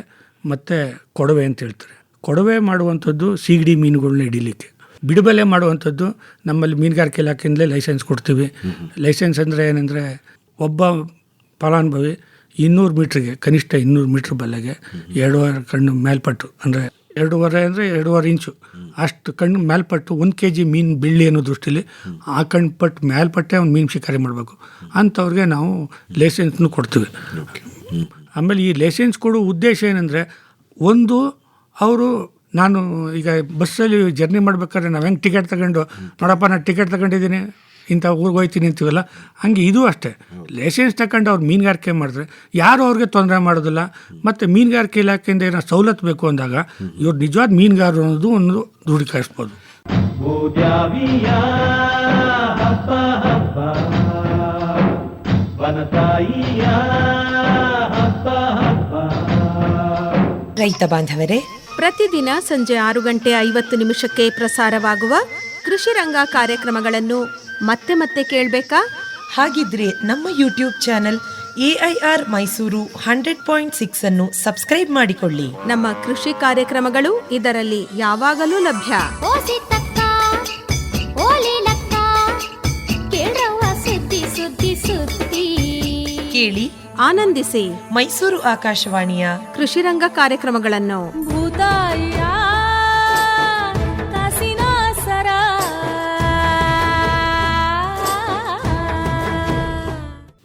ಮತ್ತು ಕೊಡವೆ ಅಂತ ಹೇಳ್ತಾರೆ. ಕೊಡವೆ ಮಾಡುವಂಥದ್ದು ಸೀಗಡಿ ಮೀನುಗಳನ್ನ ಹಿಡೀಲಿಕ್ಕೆ. ಬಿಡುಬಲೆ ಮಾಡುವಂಥದ್ದು ನಮ್ಮಲ್ಲಿ ಮೀನುಗಾರಿಕೆ ಇಲಾಖೆಯಿಂದಲೇ ಲೈಸೆನ್ಸ್ ಕೊಡ್ತೀವಿ. ಲೈಸೆನ್ಸ್ ಅಂದರೆ ಏನಂದರೆ, ಒಬ್ಬ ಫಲಾನುಭವಿ 200 ಮೀಟ್ರಿಗೆ, ಕನಿಷ್ಠ 200 ಮೀಟ್ರ್ ಬಲೆಗೆ 2.5 ಕಣ್ಣು ಮೇಲ್ಪಟ್ಟು, ಅಂದರೆ 2.5 ಅಂದರೆ 2.5 ಇಂಚು ಅಷ್ಟು ಕಣ್ಣು ಮೇಲ್ಪಟ್ಟು 1 kg ಮೀನು ಬೀಳಲಿ ಅನ್ನೋ ದೃಷ್ಟಿಲಿ ಆ ಕಣ್ಣು ಪಟ್ಟು ಮೇಲ್ಪಟ್ಟೆ ಅವ್ನು ಮೀನು ಶಿಕಾರಿ ಮಾಡಬೇಕು. ಅಂಥವ್ರಿಗೆ ನಾವು ಲೈಸೆನ್ಸ್ನು ಕೊಡ್ತೀವಿ. ಆಮೇಲೆ ಈ ಲೈಸೆನ್ಸ್ ಕೊಡೋ ಉದ್ದೇಶ ಏನಂದರೆ, ಒಂದು ಅವರು, ನಾನು ಈಗ ಬಸ್ಸಲ್ಲಿ ಜರ್ನಿ ಮಾಡ್ಬೇಕಾದ್ರೆ ನಾವು ಹೆಂಗೆ ಟಿಕೆಟ್ ತಗೊಂಡು, ನೋಡಪ್ಪ ನಾನು ಟಿಕೆಟ್ ತಗೊಂಡಿದ್ದೀನಿ, ಇಂಥ ಊರಿಗೆ ಹೋಗ್ತೀನಿ ಅಂತೀವಲ್ಲ, ಹಂಗೆ ಇದು ಅಷ್ಟೇ. ಲೈಸೆನ್ಸ್ ತಗೊಂಡು ಅವ್ರು ಮೀನುಗಾರಿಕೆ ಮಾಡಿದ್ರೆ ಯಾರು ಅವ್ರಿಗೆ ತೊಂದರೆ ಮಾಡೋದಿಲ್ಲ. ಮತ್ತು ಮೀನುಗಾರಿಕೆ ಇಲಾಖೆಯಿಂದ ಏನೋ ಸವಲತ್ತು ಬೇಕು ಅಂದಾಗ ಇವ್ರು ನಿಜವಾದ ಮೀನುಗಾರರು ಅನ್ನೋದು ಒಂದು ದೃಢೀಕರಿಸ್ಬೋದು. ರೈತ ಬಾಂಧವರೇ, ಪ್ರತಿದಿನ ಸಂಜೆ 6:50 ಪ್ರಸಾರವಾಗುವ ಕೃಷಿ ರಂಗ ಕಾರ್ಯಕ್ರಮಗಳನ್ನು ಮತ್ತೆ ಕೇಳಬೇಕಾ? ಹಾಗಿದ್ರೆ ನಮ್ಮ ಯೂಟ್ಯೂಬ್ ಚಾನೆಲ್ AIR ಮೈಸೂರು 100.6 ಅನ್ನು ಸಬ್ಸ್ಕ್ರೈಬ್ ಮಾಡಿಕೊಳ್ಳಿ. ನಮ್ಮ ಕೃಷಿ ಕಾರ್ಯಕ್ರಮಗಳು ಇದರಲ್ಲಿ ಯಾವಾಗಲೂ ಲಭ್ಯ. ಕೇಳಿ, ಆನಂದಿಸಿ ಮೈಸೂರು ಆಕಾಶವಾಣಿಯ ಕೃಷಿ ರಂಗ ಕಾರ್ಯಕ್ರಮಗಳನ್ನು.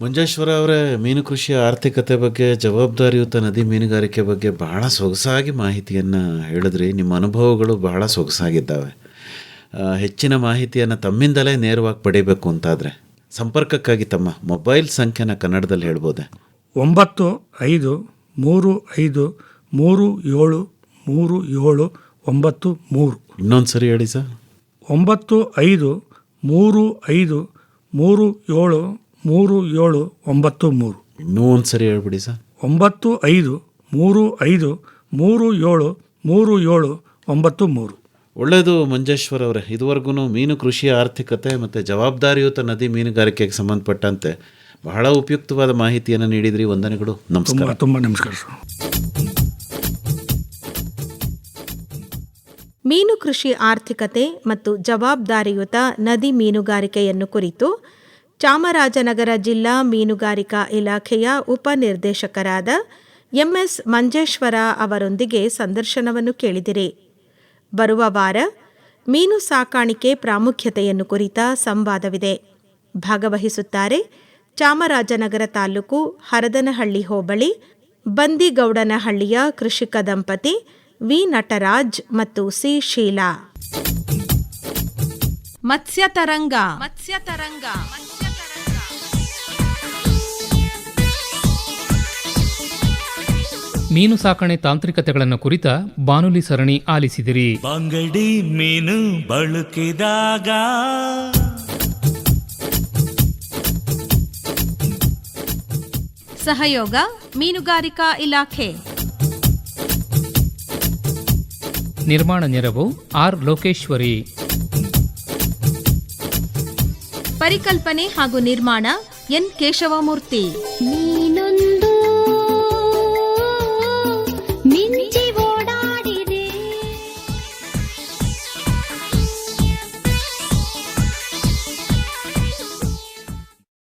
ಮಂಜೇಶ್ವರ ಅವರೇ, ಮೀನು ಕೃಷಿಯ ಆರ್ಥಿಕತೆ ಬಗ್ಗೆ, ಜವಾಬ್ದಾರಿಯುತ ನದಿ ಮೀನುಗಾರಿಕೆ ಬಗ್ಗೆ ಬಹಳ ಸೊಗಸಾಗಿ ಮಾಹಿತಿಯನ್ನು ಹೇಳಿದ್ರಿ. ನಿಮ್ಮ ಅನುಭವಗಳು ಬಹಳ ಸೊಗಸಾಗಿದ್ದಾವೆ. ಹೆಚ್ಚಿನ ಮಾಹಿತಿಯನ್ನು ತಮ್ಮಿಂದಲೇ ನೇರವಾಗಿ ಪಡಿಬೇಕು ಅಂತಾದರೆ ಸಂಪರ್ಕಕ್ಕಾಗಿ ತಮ್ಮ ಮೊಬೈಲ್ ಸಂಖ್ಯೆನ ಕನ್ನಡದಲ್ಲಿ ಹೇಳ್ಬೋದೆ? 9535373793. ಇನ್ನೊಂದು ಸರಿ ಹೇಳಿ ಸರ್. 9535373793. ಇನ್ನೂ ಒಂದು ಸರಿ ಹೇಳ್ಬಿಡಿ ಸರ್. 9535373793. ಒಳ್ಳೆಯದು ಮಂಜೇಶ್ವರ್ ಅವರೇ, ಇದುವರೆಗೂ ಮೀನು ಕೃಷಿಯ ಆರ್ಥಿಕತೆ ಮತ್ತು ಜವಾಬ್ದಾರಿಯುತ ನದಿ ಮೀನುಗಾರಿಕೆಗೆ ಸಂಬಂಧಪಟ್ಟಂತೆ ಬಹಳ ಉಪಯುಕ್ತವಾದ ಮಾಹಿತಿಯನ್ನು ನೀಡಿದ್ರಿ. ವಂದನೆಗಳು. ನಮಸ್ಕಾರ. ತುಂಬ ನಮಸ್ಕಾರ ಸರ್. ಮೀನು ಕೃಷಿ ಆರ್ಥಿಕತೆ ಮತ್ತು ಜವಾಬ್ದಾರಿಯುತ ನದಿ ಮೀನುಗಾರಿಕೆಯನ್ನು ಕುರಿತು ಚಾಮರಾಜನಗರ ಜಿಲ್ಲಾ ಮೀನುಗಾರಿಕಾ ಇಲಾಖೆಯ ಉಪನಿರ್ದೇಶಕರಾದ MS ಮಂಜೇಶ್ವರ ಅವರೊಂದಿಗೆ ಸಂದರ್ಶನವನ್ನು ಕೇಳಿದಿರಿ. ಬರುವ ವಾರ ಮೀನು ಸಾಕಾಣಿಕೆ ಪ್ರಾಮುಖ್ಯತೆಯನ್ನು ಕುರಿತ ಸಂವಾದವಿದೆ. ಭಾಗವಹಿಸುತ್ತಾರೆ ಚಾಮರಾಜನಗರ ತಾಲೂಕು ಹರದನಹಳ್ಳಿ ಹೋಬಳಿ ಬಂದಿಗೌಡನಹಳ್ಳಿಯ ಕೃಷಿಕ ದಂಪತಿ ವಿ ನಟರಾಜ್ ಮತ್ತು ಸಿ ಶೀಲಾ. ಮತ್ಸ್ಯತರಂಗ. ಮೀನು ಸಾಕಣೆ ತಾಂತ್ರಿಕತೆಗಳನ್ನು ಕುರಿತ ಬಾನುಲಿ ಸರಣಿ ಆಲಿಸಿದಿರಿ. ಬಂಗಡಿ ಮೀನು ಬಳಕಿದಾಗ ಸಹಯೋಗ ಮೀನುಗಾರಿಕಾ ಇಲಾಖೆ. ನಿರ್ಮಾಣ ನೆರವು ಆರ್ ಲೋಕೇಶ್ವರಿ. ಪರಿಕಲ್ಪನೆ ಹಾಗೂ ನಿರ್ಮಾಣ ಎನ್ ಕೇಶವಮೂರ್ತಿ.